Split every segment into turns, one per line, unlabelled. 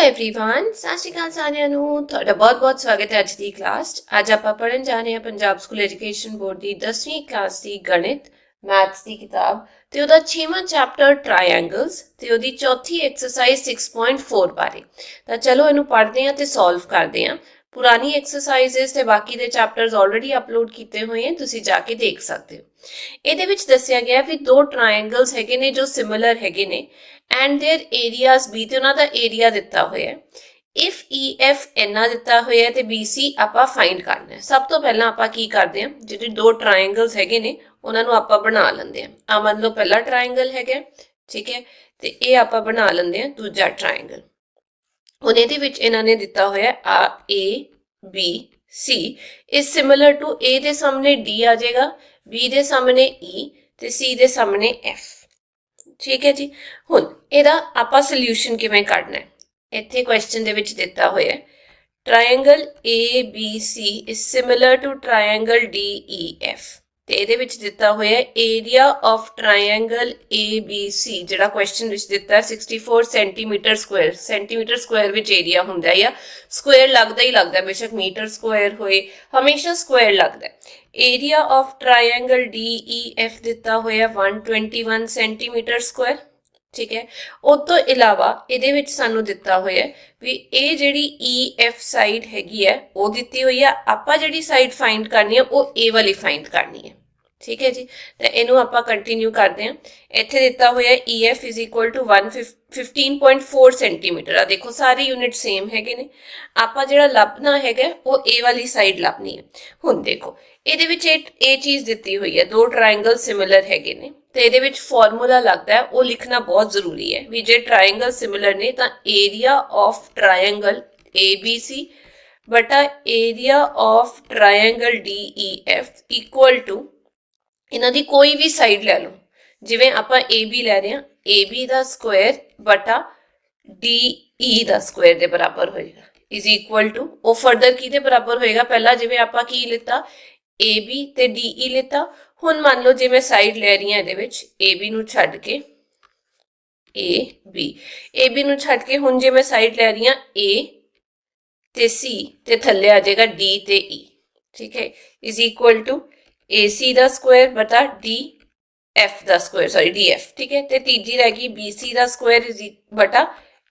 Everyone, सत श्री अकाल सारिਆਂ ਨੂੰ ਤੁਹਾਡਾ ਬਹੁਤ-ਬਹੁਤ ਸਵਾਗਤ ਹੈ ਅੱਜ ਦੀ ਕਲਾਸ 'ਚ। ਅੱਜ ਆਪਾਂ ਪੜਨ ਜਾ ਰਹੇ ਹਾਂ ਪੰਜਾਬ ਸਕੂਲ ਐਜੂਕੇਸ਼ਨ ਬੋਰਡ ਦੀ 10ਵੀਂ ਕਲਾਸ ਦੀ ਗਣਿਤ ਮੈਥਸ ਦੀ ਕਿਤਾਬ ਤੇ ਉਹਦਾ 6ਵਾਂ ਚੈਪਟਰ ਟ੍ਰਾਇੰਗਲਸ ਤੇ ਉਹਦੀ ਚੌਥੀ ਐਕਸਰਸਾਈਜ਼ 6.4 ਬਾਰੇ। ਤਾਂ ਚਲੋ ਇਹਨੂੰ ਪੜ੍ਹਦੇ ਹਾਂ ਤੇ ਸੋਲਵ ਕਰਦੇ ਹਾਂ। ਪੁਰਾਣੀ ਐਕਸਰਸਾਈਜ਼ਸ ਤੇ ਬਾਕੀ ਦੇ ਚੈਪਟਰਸ ਆਲਰੇਡੀ ਅਪਲੋਡ ਕੀਤੇ ਹੋਏ ਹਨ, ਤੁਸੀਂ ਜਾ ਕੇ ਦੇਖ ਸਕਦੇ ਹੋ। ਇਹਦੇ ਵਿੱਚ ਦੱਸਿਆ ਗਿਆ ਵੀ ਦੋ ਟ੍ਰਾਇੰਗਲਸ ਹੈਗੇ ਨੇ ਜੋ ਸਿਮਿਲਰ ਹੈਗੇ ਨੇ and their areas B ਤੇ ਉਹਨਾਂ ਦਾ ਏਰੀਆ ਦਿੱਤਾ ਹੋਇਆ ਹੈ। if EF ਇੰਨਾ ਦਿੱਤਾ ਹੋਇਆ ਹੈ ਤੇ BC ਆਪਾਂ ਫਾਈਂਡ ਕਰਨਾ ਹੈ। ਸਭ ਤੋਂ ਪਹਿਲਾਂ ਆਪਾਂ ਕੀ ਕਰਦੇ ਹਾਂ, ਜਿਹੜੇ ਦੋ ਟ੍ਰਾਇੰਗਲਸ ਹੈਗੇ ਨੇ ਉਹਨਾਂ ਨੂੰ ਆਪਾਂ ਬਣਾ ਲੈਂਦੇ ਹਾਂ। ਆ ਮੰਨ ਲਓ ਪਹਿਲਾ ਟ੍ਰਾਇੰਗਲ ਹੈਗਾ, ਠੀਕ ਹੈ, ਤੇ ਇਹ ਆਪਾਂ ਬਣਾ ਲੈਂਦੇ ਹਾਂ ਦੂਜਾ ਟ੍ਰਾਇੰਗਲ। ਹੁਣ ਇਹਦੇ ਵਿੱਚ ਇਹਨਾਂ ਨੇ ਦਿੱਤਾ ਹੋਇਆ ਆ ABC is similar to A ਦੇ ਸਾਹਮਣੇ D ਆ ਜਾਏਗਾ, B ਦੇ ਸਾਹਮਣੇ E ਤੇ C ਦੇ ਸਾਹਮਣੇ F। ठीक है जी। हुण ਇਹਦਾ ਆਪਾਂ ਸੋਲੂਸ਼ਨ ਕਿਵੇਂ ਕੱਢਣਾ ਹੈ। ਇੱਥੇ ਕੁਐਸਚਨ ਦੇ ਵਿੱਚ ਦਿੱਤਾ ਹੋਇਆ ਹੈ triangle ABC is similar to triangle DEF ਤੇ ਇਹਦੇ ਵਿੱਚ ਦਿੱਤਾ ਹੋਇਆ ਹੈ ਏਰੀਆ ਆਫ ਟ੍ਰਾਇੰਗਲ ABC ਜਿਹੜਾ ਕੁਐਸਚਨ ਵਿੱਚ ਦਿੱਤਾ ਹੈ 64 ਸੈਂਟੀਮੀਟਰ ਸਕੁਆਇਰ ਵਿੱਚ ਏਰੀਆ ਹੁੰਦਾ ਹੈ, ਜਾਂ ਸਕੁਆਇਰ ਲੱਗਦਾ ਹੀ ਲੱਗਦਾ, ਬੇਸ਼ੱਕ ਮੀਟਰ ਸਕੁਆਇਰ ਹੋਏ ਹਮੇਸ਼ਾ ਸਕੁਆਇਰ ਲੱਗਦਾ ਹੈ। ਏਰੀਆ ਆਫ ਟ੍ਰਾਇੰਗਲ DEF ਦਿੱਤਾ ਹੋਇਆ 121 ਸੈਂਟੀਮੀਟਰ ਸਕੁਆਇਰ, ਠੀਕ ਹੈ। ਉਸ ਤੋਂ ਇਲਾਵਾ ਇਹਦੇ ਵਿੱਚ ਸਾਨੂੰ ਦਿੱਤਾ ਹੋਇਆ ਵੀ ਇਹ ਜਿਹੜੀ EF ਸਾਈਡ ਹੈਗੀ ਹੈ ਉਹ ਦਿੱਤੀ ਹੋਈ ਆ, ਆਪਾਂ ਜਿਹੜੀ ਸਾਈਡ ਫਾਈਂਡ ਕਰਨੀ ਹੈ ਉਹ A ਵਾਲੀ ਫਾਈਂਡ ਕਰਨੀ ਹੈ, ਠੀਕ ਹੈ ਜੀ। ਤੇ ਇਹਨੂੰ ਆਪਾਂ ਕੰਟੀਨਿਊ ਕਰਦੇ ਹਾਂ। ਇੱਥੇ ਦਿੱਤਾ ਹੋਇਆ EF is equal to 15.4 centimetre. ਆ ਦੇਖੋ ਸਾਰੇ ਯੂਨਿਟ ਸੇਮ ਹੈਗੇ ਨੇ, ਆਪਾਂ ਜਿਹੜਾ ਲੱਭਣਾ ਹੈਗਾ ਉਹ A ਵਾਲੀ ਸਾਈਡ ਲੱਭਣੀ ਹੈ। ਹੁਣ ਦੇਖੋ ਇਹਦੇ ਵਿੱਚ ਇਹ ਚੀਜ਼ ਦਿੱਤੀ ਹੋਈ ਹੈ, ਦੋ ਟ੍ਰਾਇੰਗਲ ਸਿਮਿਲਰ ਹੈਗੇ ਨੇ ਤੇ ਇਹਦੇ ਵਿੱਚ ਫਾਰਮੂਲਾ ਲੱਗਦਾ ਹੈ ਉਹ ਲਿਖਣਾ ਬਹੁਤ ਜ਼ਰੂਰੀ ਹੈ ਵੀ ਜੇ ਟ੍ਰਾਇੰਗਲ ਸਿਮਿਲਰ ਨੇ ਤਾਂ ਏਰੀਆ ਆਫ ਟ੍ਰਾਇੰਗਲ ABC ਬਟਾ area of triangle DEF equal to ਇਹਨਾਂ ਦੀ ਕੋਈ ਵੀ ਸਾਈਡ ਲੈ ਲਓ, ਜਿਵੇਂ ਆਪਾਂ AB ਲੈ ਰਹੇ ਹਾਂ AB ਦਾ ਸਕੁਆਇਰ ਬਟਾ DE ਦਾ ਸਕੁਆਇਰ ਦੇ ਬਰਾਬਰ ਹੋਏਗਾ ਇਜ਼ ਇਕੁਅਲ ਟੂ, ਉਹ ਫਰਦਰ ਕਿਹਦੇ ਬਰਾਬਰ ਹੋਏਗਾ, ਪਹਿਲਾਂ ਜਿਵੇਂ ਆਪਾਂ ਕੀ ਲਿੱਤਾ AB ਤੇ DE ਲਿੱਤਾ। ਹੁਣ ਮੰਨ ਲਓ ਜੇ ਮੈਂ ਸਾਈਡ ਲੈ ਰਹੀ ਹਾਂ ਇਹਦੇ ਵਿੱਚ AB ਨੂੰ ਛੱਡ ਕੇ AB ਨੂੰ ਛੱਡ ਕੇ ਹੁਣ ਜੇ ਮੈਂ ਸਾਈਡ ਲੈ ਰਹੀ ਹਾਂ A ਤੇ C ਤੇ ਥੱਲੇ ਆ ਜਾਏਗਾ D ਤੇ E, ਠੀਕ ਹੈ, ਇਜ਼ ਇਕੁਅਲ ਟੂ AC ਦਾ ਸਕੁਆਇਰ ਬਟਾ DF ਦਾ ਸਕੁਆਇਰ, ਸੌਰੀ DF, ਠੀਕ ਹੈ। ਤੇ ਤੀਜੀ ਰਹਿ ਗਈ BC ਦਾ ਸਕੁਆਇਰ ਬਟਾ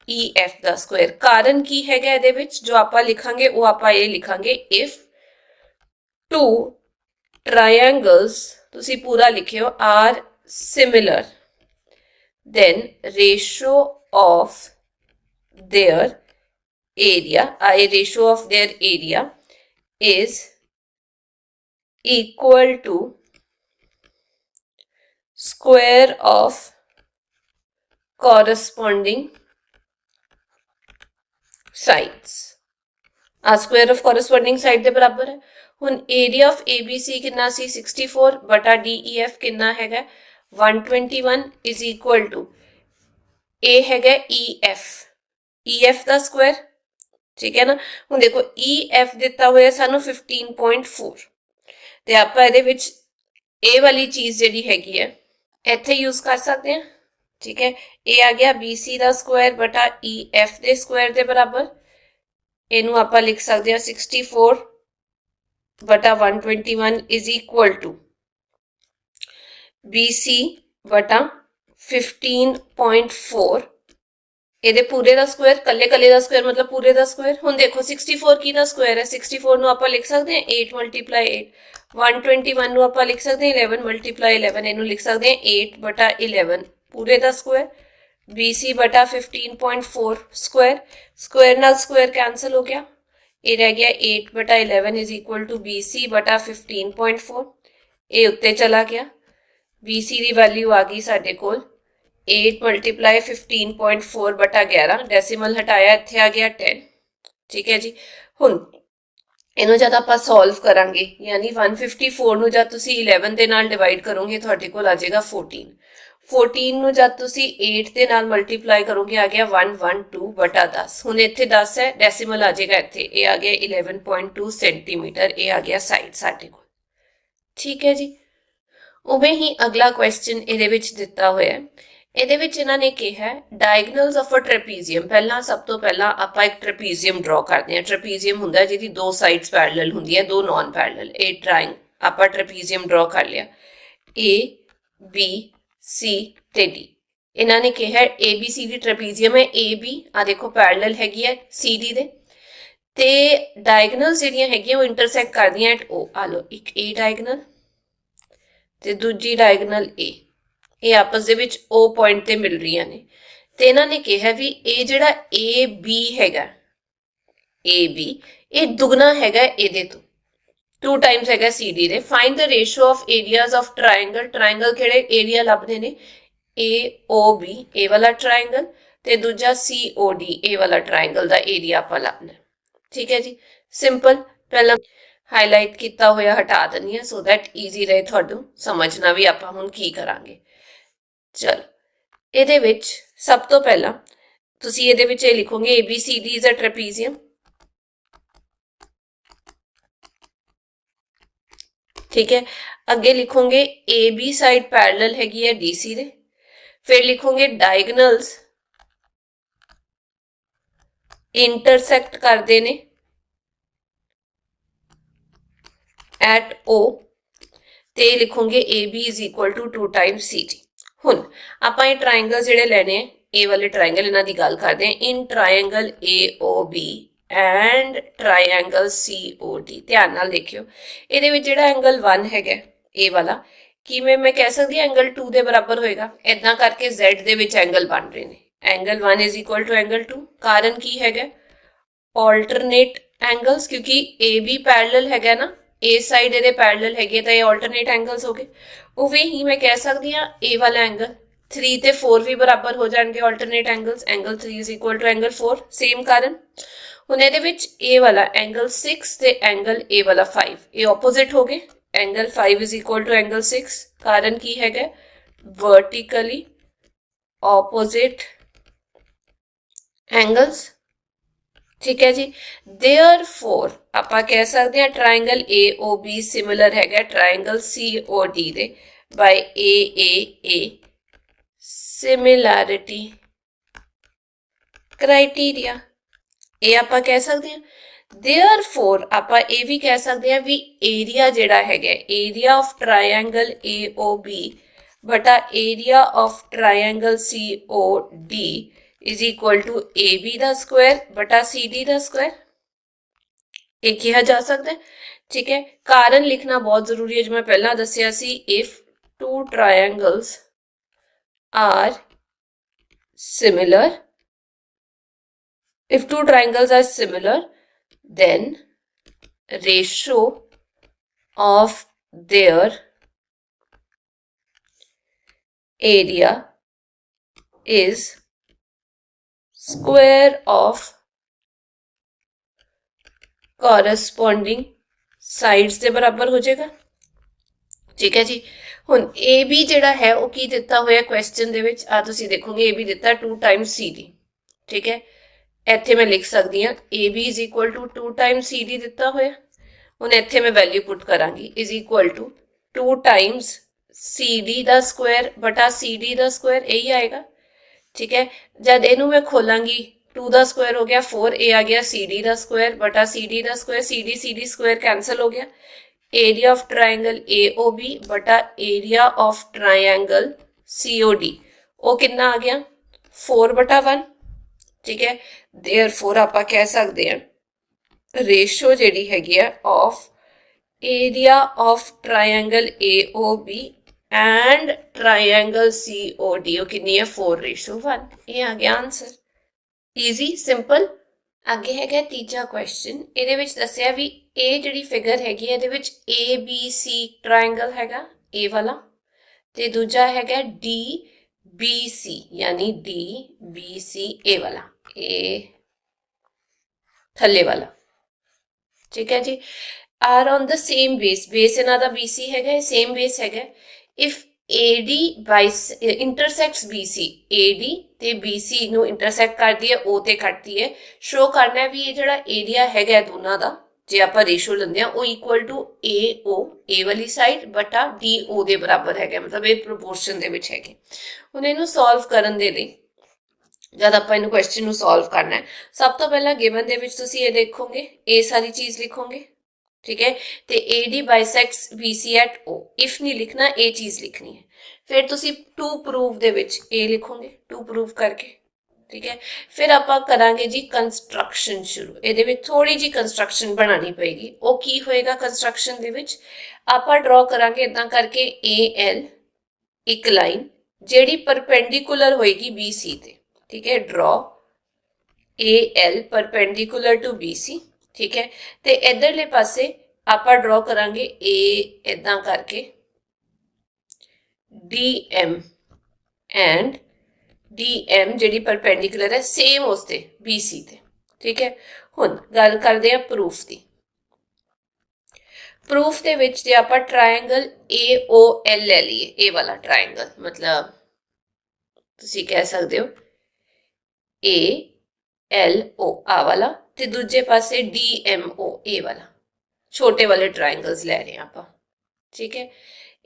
EF ਦਾ ਸਕੁਆਇਰ। ਕਾਰਨ ਕੀ ਹੈਗਾ ਇਹਦੇ ਵਿੱਚ ਜੋ ਆਪਾਂ ਲਿਖਾਂਗੇ ਉਹ ਆਪਾਂ ਇਹ ਲਿਖਾਂਗੇ if two triangles, ਤੁਸੀਂ ਪੂਰਾ ਲਿਖਿਓ, are similar then ratio of their area is equal to square of corresponding sides। ਆ square of corresponding side ਦੇ ਬਰਾਬਰ ਹੈ। ਹੁਣ ਏਰੀਆ ਆਫ ABC ਕਿੰਨਾ ਸੀ 64 ਬਟਾ DEF ਕਿੰਨਾ ਹੈਗਾ 121 ਇਜ਼ ਇਕੁਅਲ ਟੂ ਇਹ ਹੈਗਾ EF ਦਾ ਸਕੁਆਇਰ, ਠੀਕ ਹੈ ਨਾ। ਹੁਣ ਦੇਖੋ EF ਦਿੱਤਾ ਹੋਇਆ ਸਾਨੂੰ 15.4 ਤੇ ਆਪਾਂ ਇਹਦੇ ਵਿੱਚ ਇਹ ਵਾਲੀ ਚੀਜ਼ ਜਿਹੜੀ ਹੈਗੀ ਹੈ ਇੱਥੇ ਯੂਜ਼ ਕਰ ਸਕਦੇ ਹਾਂ, ਠੀਕ ਹੈ। ਇਹ ਆ ਗਿਆ BC ਦਾ ਸਕੁਆਇਰ ਬਟਾ EF ਦੇ ਸਕੁਆਇਰ ਦੇ ਬਰਾਬਰ। ਇਹਨੂੰ ਆਪਾਂ ਲਿਖ ਸਕਦੇ ਹਾਂ 64 ਬਟਾ 121 ਇਜ਼ ਇਕੁਅਲ ਟੂ BC ਬਟਾ 15.4 ਇਹਦੇ ਪੂਰੇ ਦਾ ਸਕੁਆਇਰ, ਕੱਲੇ ਦਾ ਸਕੁਆਇਰ ਮਤਲਬ ਪੂਰੇ ਦਾ ਸਕੁਆਇਰ। ਹੁਣ ਦੇਖੋ 64 ਕਿਹਦਾ ਸਕੁਆਇਰ ਹੈ, 64 ਨੂੰ ਆਪਾਂ ਲਿਖ ਸਕਦੇ ਹਾਂ 8 ਮਲਟੀਪਲਾਈ 8, 121 ਨੂੰ ਆਪਾਂ ਲਿਖ ਸਕਦੇ ਹਾਂ 11 ਮਲਟੀਪਲਾਈ 11, ਇਹਨੂੰ ਲਿਖ ਸਕਦੇ ਹਾਂ 8 ਬਟਾ 11 ਪੂਰੇ ਦਾ ਸਕੁਆਇਰ। BC ਬਟਾ 15.4 ਸਕੁਆਇਰ ਨਾਲ ਸਕੁਆਇਰ ਕੈਂਸਲ ਹੋ ਗਿਆ, ਇਹ ਰਹਿ ਗਿਆ 8 ਬਟਾ 11 ਇਜ਼ ਇਕੁਅਲ ਟੂ BC ਬਟਾ 15.4, ਇਹ ਉੱਤੇ ਚਲਾ ਗਿਆ। BC ਦੀ ਵੈਲਿਊ ਆ ਗਈ ਸਾਡੇ ਕੋਲ 8 ਮਲਟੀਪਲਾਈ 15.4 ਬਟਾ 11, ਡੈਸੀਮਲ ਹਟਾਇਆ ਇੱਥੇ ਆ ਗਿਆ 10, ਠੀਕ ਹੈ ਜੀ। ਹੁਣ ਇਹਨੂੰ ਜਦ ਆਪਾਂ ਸੋਲਵ ਕਰਾਂਗੇ ਯਾਨੀ 154 ਨੂੰ ਜਦ ਤੁਸੀਂ 11 ਦੇ ਨਾਲ ਡਿਵਾਈਡ ਕਰੋਗੇ ਤੁਹਾਡੇ ਕੋਲ ਆ ਜਾਏਗਾ 14 ਨੂੰ ਜਦ ਤੁਸੀਂ 8 ਦੇ ਨਾਲ ਮਲਟੀਪਲਾਈ ਕਰੋਗੇ ਆ ਗਿਆ 112 ਬਟਾ 10। ਹੁਣ ਇੱਥੇ 10 ਹੈ, ਡੈਸੀਮਲ ਆ ਜਾਏਗਾ ਇੱਥੇ, ਇਹ ਆ ਗਿਆ 11.2 ਸੈਂਟੀਮੀਟਰ, ਇਹ ਆ ਗਿਆ ਸਾਈਡ ਸਾਡੇ ਕੋਲ, ਠੀਕ ਹੈ ਜੀ। ਉਵੇਂ ਹੀ ਅਗਲਾ ਕੁਐਸਚਨ ਇਹਦੇ ਵਿੱਚ ਦਿੱਤਾ ਹੋਇਆ ਹੈ ਇਹਦੇ ਵਿੱਚ ਇਹਨਾਂ ਨੇ ਕਿਹਾ ਡਾਇਗਨਲਸ ਆਫ ਅ ਟ੍ਰੈਪੀਜ਼ੀਅਮ। ਪਹਿਲਾਂ ਸਭ ਤੋਂ ਪਹਿਲਾਂ ਆਪਾਂ ਇੱਕ ਟ੍ਰੈਪੀਜ਼ੀਅਮ ਡਰਾ ਕਰਦੇ ਹਾਂ। ਟ੍ਰੈਪੀਜ਼ੀਅਮ ਹੁੰਦਾ ਜਿਹਦੀ ਦੋ ਸਾਈਡਸ ਪੈਰਲਲ ਹੁੰਦੀਆਂ, ਦੋ ਨਾਨ ਪੈਰਲਲ। ਇਹ ਟ੍ਰਾਇੰਗ ਆਪਾਂ ਟ੍ਰੈਪੀਜ਼ੀਅਮ ਡਰਾ ਕਰ ਲਿਆ। A B C ਤੇ D ਇਹਨਾਂ ਨੇ ਕਿਹਾ ABCD ਟ੍ਰੈਪੀਜ਼ੀਅਮ ਹੈ। AB ਆ ਦੇਖੋ ਪੈਰਲਲ ਹੈਗੀ ਹੈ CD ਦੇ, ਤੇ ਡਾਇਗਨਲਸ ਜਿਹੜੀਆਂ ਹੈਗੀਆਂ ਉਹ ਇੰਟਰਸੈਕਟ ਕਰਦੀਆਂ ਐਟ O। ਆ ਲਓ ਇੱਕ A ਡਾਇਗਨਲ ਤੇ ਦੂਜੀ ਡਾਇਗਨਲ A, ਇਹ ਆਪਸ ਦੇ ਵਿੱਚ O ਪੁਆਇੰਟ ਤੇ ਮਿਲ ਰਹੀਆਂ ਨੇ। ਤੇ ਇਹਨਾਂ ਨੇ ਕਿਹਾ ਵੀ ਇਹ ਜਿਹੜਾ AB ਹੈਗਾ, AB ਇਹ ਦੁਗਣਾ ਹੈਗਾ ਇਹਦੇ ਤੋਂ, 2 ਟਾਈਮਸ ਹੈਗਾ CD ਦੇ। Find the ratio of areas of triangle. Triangle ਕਿਹੜੇ ਏਰੀਆ ਲੱਭਦੇ ਨੇ? AOB ਇਹ ਵਾਲਾ ਟ੍ਰਾਇੰਗਲ ਤੇ ਦੂਜਾ COD ਇਹ ਵਾਲਾ ਟ੍ਰਾਇੰਗਲ ਦਾ ਏਰੀਆ ਆਪਾਂ ਲੱਭਣਾ। ਠੀਕ ਹੈ ਜੀ, ਸਿੰਪਲ। ਪਹਿਲਾਂ ਹਾਈਲਾਈਟ ਕੀਤਾ ਹੋਇਆ ਹਟਾ ਦਿੰਦੀ ਹਾਂ ਸੋ ਦੈਟ ਈਜ਼ੀ ਰਹੇ ਤੁਹਾਨੂੰ ਸਮਝਣਾ ਵੀ ਆਪਾਂ ਹੁਣ ਕੀ ਕਰਾਂਗੇ। ਚਲੋ ਇਹਦੇ ਵਿੱਚ ਸਭ ਤੋਂ ਪਹਿਲਾਂ ਤੁਸੀਂ ਇਹਦੇ ਵਿੱਚ ਇਹ ਲਿਖੋਗੇ ABCD ਇਜ਼ ਅ ਟ੍ਰੈਪੀਜ਼ੀਅਮ। ਠੀਕ ਹੈ, ਅੱਗੇ ਲਿਖੋਗੇ AB ਸਾਈਡ ਪੈਰਲਲ ਹੈਗੀ ਹੈ DC ਦੇ। ਫਿਰ ਲਿਖੋਗੇ ਡਾਇਗਨਲਸ ਇੰਟਰਸੈਕਟ ਕਰਦੇ ਨੇ ਐਟ O, ਤੇ ਲਿਖੋਗੇ AB is equal to 2 times CD। ਹੁਣ ਆਪਾਂ ਇਹ ਟ੍ਰਾਇੰਗਲ ਜਿਹੜੇ ਲੈਣੇ ਆ, ਇਹ ਵਾਲੇ ਟ੍ਰਾਇੰਗਲ ਇਹਨਾਂ ਦੀ ਗੱਲ ਕਰਦੇ ਆ। In triangle AOB and triangle COD ਧਿਆਨ ਨਾਲ ਦੇਖਿਓ। ਇਹਦੇ ਵਿੱਚ ਜਿਹੜਾ ਐਂਗਲ 1 ਹੈਗਾ ਇਹ ਵਾਲਾ, ਕਿਵੇਂ ਮੈਂ ਕਹਿ ਸਕਦੀ ਹਾਂ ਐਂਗਲ 2 ਦੇ ਬਰਾਬਰ ਹੋਏਗਾ। ਇਦਾਂ ਕਰਕੇ Z ਦੇ ਵਿੱਚ ਐਂਗਲ ਬਣ ਰਹੇ ਨੇ। Angle 1 is equal to angle 2। ਕਾਰਨ ਕੀ ਹੈਗਾ? ਆਲਟਰਨੇਟ ਐਂਗਲਸ, ਕਿਉਂਕਿ AB ਪੈਰਲਲ ਹੈਗਾ ਨਾ, A ਸਾਈਡ ਇਹਦੇ ਪੈਰਲਲ ਹੈਗੇ ਤਾਂ ਇਹ ਆਲਟਰਨੇਟ ਐਂਗਲਸ ਹੋ ਗਏ। ਉਵੇਂ ਹੀ ਮੈਂ ਕਹਿ ਸਕਦੀ ਹਾਂ ਇਹ ਵਾਲਾ ਐਂਗਲ 3 ਤੇ 4 ਵੀ ਬਰਾਬਰ ਹੋ ਜਾਣਗੇ alternate angles. Angle 3 is equal to angle 4, same ਕਾਰਨ। ਹੁਣ ਇਹਦੇ ਵਿੱਚ ਇਹ ਵਾਲਾ ਐਂਗਲ 6 ਤੇ ਐਂਗਲ ਇਹ ਵਾਲਾ 5 ਇਹ ਆਪੋਜ਼ਿਟ ਹੋ ਗਏ। Angle 5 is equal to angle 6, ਕਾਰਨ ਕੀ ਹੈਗਾ? Vertically opposite angles. ਠੀਕ ਹੈ ਜੀ, ਦੇਅਰਫੋਰ ਆਪਾਂ ਕਹਿ ਸਕਦੇ ਹਾਂ ਟ੍ਰਾਇੰਗਲ AOB ਸਿਮਿਲਰ ਹੈਗਾ ਟ੍ਰਾਇੰਗਲ COD ਦੇ ਬਾਈ AAA ਸਿਮਿਲੈਰਿਟੀ ਕ੍ਰਾਈਟੀਰੀਆ। ਇਹ ਆਪਾਂ ਕਹਿ ਸਕਦੇ ਹਾਂ। ਦੇਅਰਫੋਰ ਆਪਾਂ ਇਹ ਵੀ ਕਹਿ ਸਕਦੇ ਹਾਂ ਵੀ ਏਰੀਆ ਜਿਹੜਾ ਹੈਗਾ, ਏਰੀਆ ਆਫ ਟ੍ਰਾਇੰਗਲ AOB ਬਟਾ area of triangle COD is equal to AB ਦਾ ਸਕੁਆਇਰ ਬਟਾ CD ਦਾ ਸਕੁਆਇਰ। ਇਹ ਕਿਹਾ ਜਾ ਸਕਦਾ ਹੈ। ਠੀਕ ਹੈ, ਕਾਰਨ ਲਿਖਣਾ ਬਹੁਤ ਜ਼ਰੂਰੀ ਹੈ, ਜੋ ਮੈਂ ਪਹਿਲਾਂ ਦੱਸਿਆ ਸੀ। if two triangles are similar, if two triangles are similar, then ratio of their area is square of corresponding sides ਦੇ ਬਰਾਬਰ ਹੋ ਜਾਏਗਾ। ਠੀਕ ਹੈ ਜੀ, ਹੁਣ AB ਜਿਹੜਾ ਹੈ ਉਹ ਕੀ ਦਿੱਤਾ ਹੋਇਆ ਕੁਐਸਚਨ ਦੇ ਵਿੱਚ? ਆ ਤੁਸੀਂ ਦੇਖੋਗੇ AB ਦਿੱਤਾ 2 times CD। ਠੀਕ ਹੈ, ਇੱਥੇ ਮੈਂ ਲਿਖ ਸਕਦੀ ਹਾਂ AB is equal to 2 times CD ਦਿੱਤਾ ਹੋਇਆ। ਹੁਣ ਇੱਥੇ ਮੈਂ ਵੈਲਿਊ ਪੁੱਟ ਕਰਾਂਗੀ is equal to 2 times CD ਦਾ ਸਕੁਆਇਰ ਬਟਾ CD ਦਾ ਸਕੁਆਇਰ, ਇਹੀ ਆਏਗਾ। ਠੀਕ ਹੈ, ਜਦ ਇਹਨੂੰ ਮੈਂ ਖੋਲਾਂਗੀ 2 ਦਾ ਸਕੁਆਇਰ ਹੋ ਗਿਆ 4, ਇਹ ਆ ਗਿਆ CD ਦਾ ਸਕੁਆਇਰ ਬਟਾ CD ਦਾ ਸਕੁਆਇਰ। CD ਸਕੁਆਇਰ ਕੈਂਸਲ ਹੋ ਗਿਆ। ਏਰੀਆ ਆਫ ਟ੍ਰਾਇੰਗਲ AOB ਬਟਾ ਏਰੀਆ ਆਫ ਟ੍ਰਾਇੰਗਲ COD ਉਹ ਕਿੰਨਾ ਆ ਗਿਆ? 4/1। ਠੀਕ ਹੈ, ਦੇਅਰਫੋਰ ਆਪਾਂ ਕਹਿ ਸਕਦੇ ਹਾਂ ਰੇਸ਼ੋ ਜਿਹੜੀ ਹੈਗੀ ਆ of area of triangle AOB and triangle COD ਉਹ ਕਿੰਨੀ ਹੈ? 4:1। ਇਹ ਆ ਗਿਆ ਆਨਸਰ। Easy, simple. ਅੱਗੇ ਹੈਗਾ ਤੀਜਾ ਕੁਐਸਚਨ। ਇਹਦੇ ਵਿੱਚ ਦੱਸਿਆ ਵੀ ਇਹ ਜਿਹੜੀ ਫਿਗਰ ਹੈਗੀ ਇਹਦੇ ਵਿੱਚ ABC ਟ੍ਰਾਇੰਗਲ ਹੈਗਾ ਇਹ ਵਾਲਾ, ਤੇ ਦੂਜਾ ਹੈਗਾ DBC ਯਾਨੀ DBC ਇਹ ਵਾਲਾ, ਇਹ ਥੱਲੇ ਵਾਲਾ। ਠੀਕ ਹੈ ਜੀ, are on the same base. Base ਇਹਨਾਂ ਦਾ BC ਹੈਗਾ, ਸੇਮ ਬੇਸ ਹੈਗਾ। ਇਫ AD ਇੰਟਰਸੈਕਟਸ BC, AD ਤੇ BC ਨੂੰ ਇੰਟਰਸੈਕਟ ਕਰਦੀ ਹੈ O ਤੇ ਕੱਟਦੀ ਹੈ। ਸ਼ੋ ਕਰਨਾ ਵੀ ਇਹ ਜਿਹੜਾ ਏਰੀਆ ਹੈਗਾ ਦੋਨਾਂ ਦਾ, जे आप रेशो लेंदे वो इक्वल टू AO ए वाली साइड बटा DO ਦੇ ਬਰਾਬਰ ਹੈਗਾ, मतलब ਇਹ ਪ੍ਰੋਪੋਰਸ਼ਨ ਦੇ ਵਿੱਚ ਹੈਗੇ। ਹੁਣ ਇਹਨੂੰ ਸੋਲਵ ਕਰਨ ਦੇ ਲਈ जब आप इन क्वेश्चन ਨੂੰ सॉल्व करना है, सब तो पहला गिवन ਦੇ ਵਿੱਚ ਤੁਸੀਂ ਇਹ ਦੇਖੋਗੇ, ਇਹ ਸਾਰੀ ਚੀਜ਼ ਲਿਖੋਗੇ, ठीक है। तो AD bisects BC at O, if नहीं लिखना ये चीज़ लिखनी है। फिर तुसी टू प्रूव दे विच A लिखोगे, टू प्रूव करके, ठीक है। फिर आप करांगे जी कंस्ट्रक्शन शुरू, ये थोड़ी जी कंस्ट्रक्शन बनानी पेगी। वो की होएगा कंस्ट्रक्शन दे विच आप ड्रॉ करांगे इदा करके AL एक लाइन जेड़ी परपेंडिकुलर होएगी BC ते, ठीक है। Draw AL perpendicular to BC, ठीक है। तो इधरले पासे आप ड्रॉ करांगे A इदा करके DM एंड DM जी परपेंडिकुलर है सेम उसते BC ते, ठीक है। हुण गल करते हैं प्रूफ की। प्रूफ के विच जे आप ट्रायंगल AOL ले लीए, ए वाला ट्रायंगल, मतलब तुसी कह सकते हो ALO आ वाला, ते दूजे पासे DMO ए वाला, छोटे वाले ट्रायंगल्स ले रहे हैं आप, ठीक है।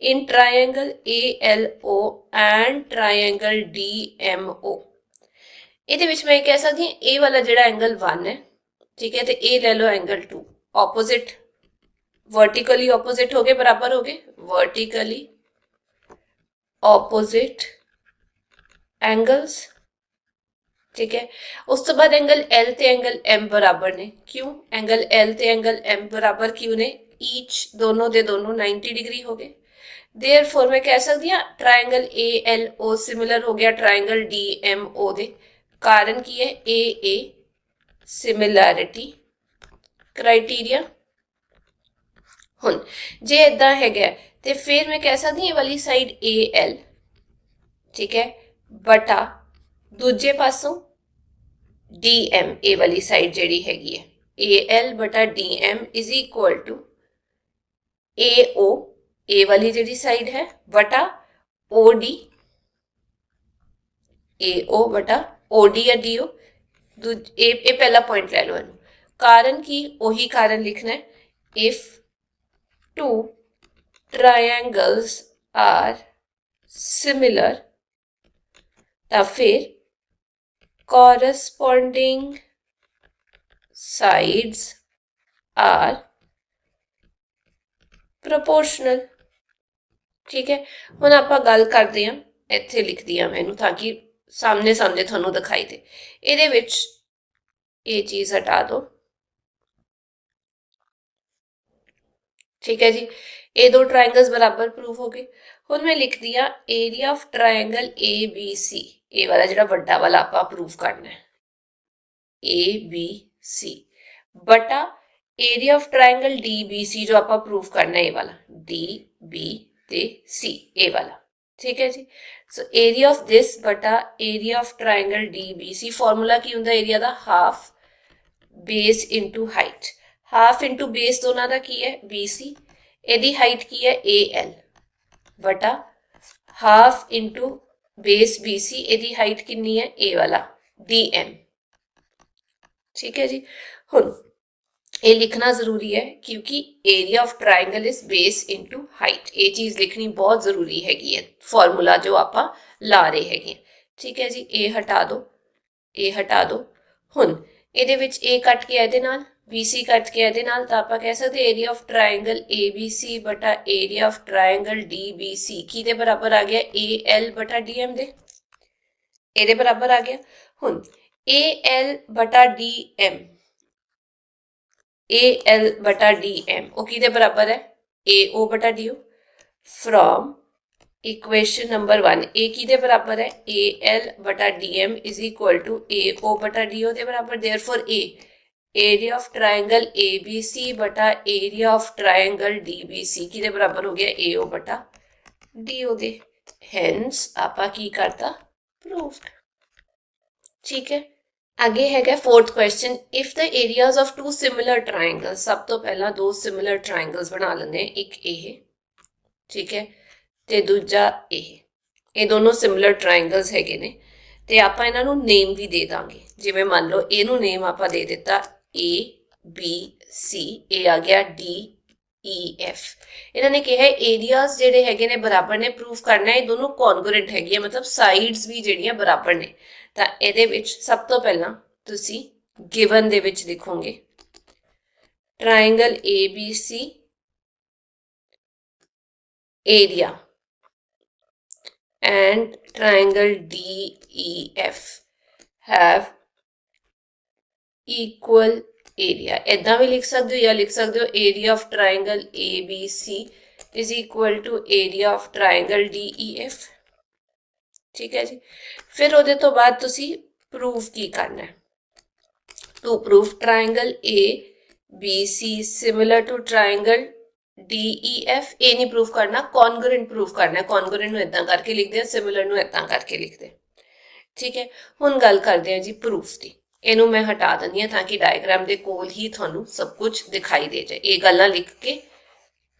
In triangle ALO and triangle DMO ਇਹਦੇ ਵਿੱਚ मैं कह सकती हूँ ए वाला ਜਿਹੜਾ एंगल 1 है, ठीक है। तो ए ले लो एंगल 2, ऑपोजिट वर्टिकली ऑपोजिट हो गए, बराबर हो गए, वर्टिकली ऑपोजिट एंगल्स, ठीक है। उस तो बाद एंगल L ते एंगल M बराबर ने, क्यों एंगल L ते एंगल M बराबर क्यों ने, ईच दोनों दे दोनों 90 डिग्री हो गए। देयरफॉर मैं कह सकती हूँ ट्रायंगल ALO सिमिलर हो गया ट्रायंगल DMO दे, कारण की है AA सिमिलैरिटी क्राइटेरिया। हुण जे इदा है तो फिर मैं कह सकती ये वाली साइड AL, ठीक है, बटा दूजे पासों DM, ए वाली साइड जी हैगी है AL बटा DM is equal to AO, ए वाली जी साइड है, बटा OD, AO बटा OD या DO। ए पहला पॉइंट ले लो, कारण की वही कारण लिखना है, if two triangles are similar तो फिर corresponding sides are proportional, ठीक है। हुण आपां गल करते हैं, इत्थे लिख दिया मैनू ताकि सामने सामने थानू दिखाई दे। इहदे विच ये चीज़ हटा दो, ठीक है जी। ये दो ट्रायंगल्स बराबर प्रूफ हो गए। हुण मैं लिख दिया एरिया ऑफ ट्रायंगल ABC, ए वाला जिहड़ा वड्डा वाला आपां प्रूफ करना है, ABC बटा एरिया ऑफ ट्रायंगल DBC जो आपां प्रूफ करना है, ए वाला DB ते C, ए वाला, ठीक है जी। सो एरिया ऑफ दिस बटा area of triangle DBC, formula की हुंदा एरिया दा half base into height, half into base दोनों का की है BC, एदी हाइट की है AL बटा हाफ इंटू बेस BC, एदी हाइट कितनी है ए वाला DM, ठीक है जी। हुण ये लिखना जरूरी है क्योंकि area of triangle is base into height, ये चीज़ लिखनी बहुत जरूरी हैगी है, फॉर्मूला जो आप ला रहे हैं, ठीक है जी। ए हटा दो, ए हटा दो। हुण ਇਹਦੇ ਵਿੱਚ A ਕੱਟ ਕੇ ਇਹਦੇ ਨਾਲ, BC ਕੱਟ ਕੇ ਇਹਦੇ ਨਾਲ, ਤਾਂ ਆਪਾਂ ਕਹਿ ਸਕਦੇ ਏਰੀਆ ਆਫ ਟ੍ਰਾਇੰਗਲ ABC ਬਟਾ ਏਰੀਆ ਆਫ ਟ੍ਰਾਇੰਗਲ DBC ਕਿਹਦੇ ਬਰਾਬਰ ਆ ਗਿਆ, AL ਬਟਾ DM ਦੇ, ਇਹਦੇ ਬਰਾਬਰ ਆ ਗਿਆ। ਹੁਣ AL ਬਟਾ DM, AL बटा DM वो किहदे बराबर है, AO बटा DO। फ्रॉम इक्वेशन नंबर 1 ए किहदे बराबर है, AL बटा DM is equal to AO बटा DO दे बराबर। Therefore A area of triangle ABC बटा एरिया ऑफ ट्रायंगल DBC किहदे बराबर हो गया, AO बटा DO दे। हेंस आपा की करता, प्रूव्ड, ठीक है। आगे है fourth question, if the areas of two similar triangles, सब तो पहला दो सिमिलर ट्रायंगल्स बना लेंगे, एक ये, ठीक है, ते दूजा ये दोनों सिमिलर ट्रायंगल्स हैगे ने, ते आपां इन्हां नूं नेम भी दे दांगे। जिवें मान लो इनू नेम आपां दे दिता A ABC, ਇਹ ਆ ਗਿਆ DEF। ਇਹਨਾਂ ਨੇ ਕਿਹਾ ਏਰੀਆਜ਼ ਜਿਹੜੇ ਹੈਗੇ ਨੇ ਬਰਾਬਰ ਨੇ, ਪ੍ਰੂਫ ਕਰਨਾ ਇਹ ਦੋਨੋਂ ਕੌਨਗਰੈਂਟ ਹੈਗੀਆਂ, ਮਤਲਬ ਸਾਈਡਸ ਵੀ ਜਿਹੜੀਆਂ ਬਰਾਬਰ ਨੇ। ਤਾਂ ਇਹਦੇ ਵਿੱਚ ਸਭ ਤੋਂ ਪਹਿਲਾਂ ਤੁਸੀਂ ਗਿਵਨ ਦੇ ਵਿੱਚ ਲਿਖੋਗੇ triangle ABC area and triangle DEF have equal area। इदा भी लिख सकते हो या लिख सकते हो area of triangle ABC is equal to area of triangle DEF। ठीक है जी। फिर ਉਹਦੇ ਤੋਂ ਬਾਅਦ ਤੁਸੀਂ ਪ੍ਰੂਫ ਕੀ ਕਰਨਾ ਹੈ? to prove triangle ABC similar to triangle DEF, ਇਹ ਨਹੀਂ ਪ੍ਰੂਫ ਕਰਨਾ, ਕੌਨਗਰੈਂਟ ਪ੍ਰੂਫ ਕਰਨਾ। ਕੌਨਗਰੈਂਟ ਨੂੰ ਇਦਾਂ ਕਰਕੇ ਲਿਖਦੇ ਆ, ਸਿਮਿਲਰ ਨੂੰ ਇਦਾਂ ਕਰਕੇ ਲਿਖਦੇ। ਠੀਕ ਹੈ, ਹੁਣ ਗੱਲ ਕਰਦੇ ਆ ਜੀ ਪ੍ਰੂਫ ਦੀ। ਇਹਨੂੰ ਮੈਂ ਹਟਾ ਦਿੰਦੀ ਹਾਂ ਤਾਂ ਕਿ ਡਾਇਗਰਾਮ ਦੇ ਕੋਲ ਹੀ ਤੁਹਾਨੂੰ ਸਭ ਕੁਝ ਦਿਖਾਈ ਦੇ ਜਾਏ। ਇਹ ਗੱਲਾਂ ਲਿਖ ਕੇ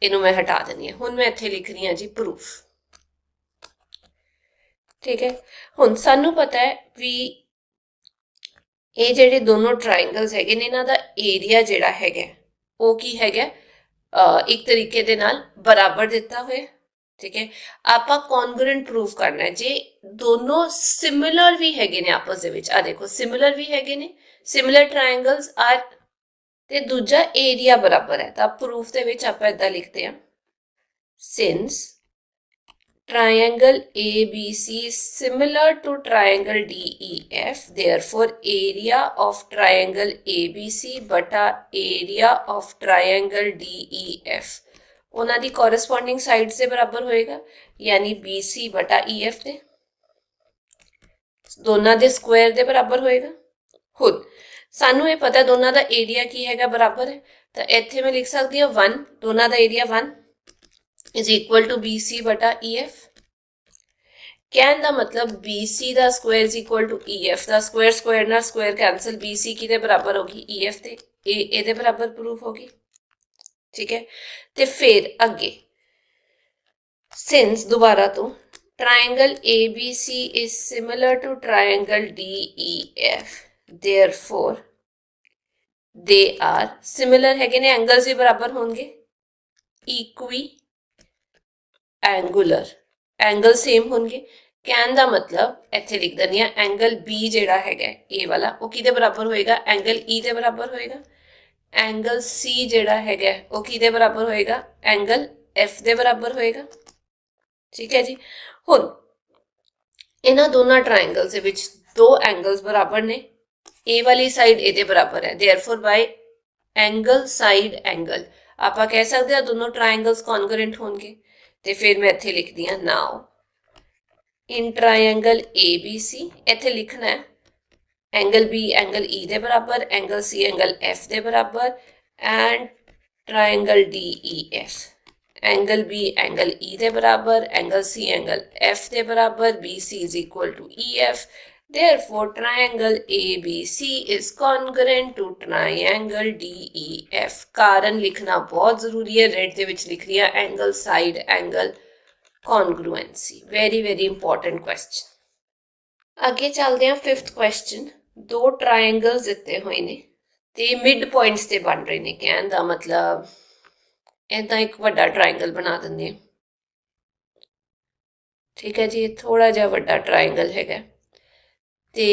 ਇਹਨੂੰ ਮੈਂ ਹਟਾ ਦਿੰਦੀ ਹਾਂ। ਹੁਣ ਮੈਂ ਇੱਥੇ ਲਿਖ ਰਹੀ ਹਾਂ ਜੀ ਪ੍ਰੂਫ। ਠੀਕ ਹੈ, ਹੁਣ ਸਾਨੂੰ ਪਤਾ ਹੈ ਵੀ ਇਹ ਜਿਹੜੇ ਦੋਨੋਂ ਟ੍ਰਾਇੰਗਲਸ ਹੈਗੇ ਨੇ ਇਹਨਾਂ ਦਾ ਏਰੀਆ ਜਿਹੜਾ ਹੈਗਾ ਉਹ ਕੀ ਹੈਗਾ, ਇੱਕ ਤਰੀਕੇ ਦੇ ਨਾਲ ਬਰਾਬਰ ਦਿੱਤਾ ਹੋਇਆ। ਠੀਕ ਹੈ, ਆਪਾਂ ਕੌਨਗਰੈਂਟ ਪ੍ਰੂਫ ਕਰਨਾ ਹੈ। ਜੇ ਦੋਨੋਂ ਸਿਮਿਲਰ ਵੀ ਹੈਗੇ ਨੇ ਆਪਸ ਦੇ ਵਿੱਚ, ਆ ਦੇਖੋ ਸਿਮਿਲਰ ਵੀ ਹੈਗੇ ਨੇ, ਸਿਮਿਲਰ ਟ੍ਰਾਇੰਗਲਸ ਆਰ, ਤੇ ਦੂਜਾ ਏਰੀਆ ਬਰਾਬਰ ਹੈ, ਤਾਂ ਪ੍ਰੂਫ ਦੇ ਵਿੱਚ ਆਪਾਂ ਇਦਾਂ ਲਿਖਦੇ ਹਾਂ since triangle ABC is similar to triangle DEF, therefore area of triangle ABC बटा area of triangle DEF ਉਹਨਾਂ ਦੀ corresponding sides ਦੇ ਬਰਾਬਰ ਹੋਏਗਾ, यानी BC बटा EF ਦੇ ਦੋਨਾਂ ਦੇ ਸਕੁਆਇਰ ਦੇ ਬਰਾਬਰ ਹੋਏਗਾ। ਹੁਣ ਸਾਨੂੰ ਇਹ ਪਤਾ ਦੋਨਾਂ ਦਾ ਏਰੀਆ ਕੀ ਹੈਗਾ, ਬਰਾਬਰ ਹੈ, ਤਾਂ ਇੱਥੇ ਮੈਂ ਲਿਖ ਸਕਦੀ ਹਾਂ 1, ਦੋਨਾਂ ਦਾ area 1 is equal to BC बटा EF। कहने का मतलब BC का square is equal to EF का स्क्वायर, स्क्वायर ना स्क्वायर कैंसल, BC की बराबर होगी EF ते, ए बराबर प्रूफ होगी। ठीक है, तो फिर अगे सिंस दोबारा तो triangle ABC is similar to triangle DEF, therefore they are similar है कि नहीं, एंगल्स भी बराबर होंगे, इक्वी एंगुलर, एंगल सेम होंगे। कहने का मतलब इत्थे लिख दिंदी हां एंगल बी जिहड़ा हैगा ए वाला वो किहदे बराबर होएगा, एंगल ई दे बराबर होएगा। एंगल सी जिहड़ा हैगा वो किहदे बराबर होएगा, एंगल एफ दे बराबर होएगा। ठीक है जी, हुण इन्हां दोनों ट्रायंगल्स दे विच दो एंगल्स बराबर ने, ए वाली साइड ए दे बराबर है, therefore by angle side angle आपां कह सकदे हां दोनों ट्रायंगल्स कॉन्ग्रुएंट होणगे। ते फिर मैं इत्थे लिख दी हां नाउ इन ट्रायंगल ABC, इत्थे लिखना है एंगल B एंगल E दे बराबर, एंगल C एंगल F दे बराबर, and triangle DEF angle B angle E दे बराबर, एंगल C एंगल F दे बराबर, BC is equal to EF, therefore triangle ABC is congruent to triangle DEF। कारण लिखना बहुत जरूरी है, red दे विच लिख रही है angle side angle congruency, very very important question. आगे चलते हैं फिफ्थ क्वेश्चन। दो ट्रायंगल्स दिते हुए ने ते मिड पॉइंट्स ते बन रहे ने, कहने का मतलब इदा एक वड्डा ट्रायंगल बना देंगे। ठीक है जी, थोड़ा जिहा वड्डा ट्रायंगल हैगा ते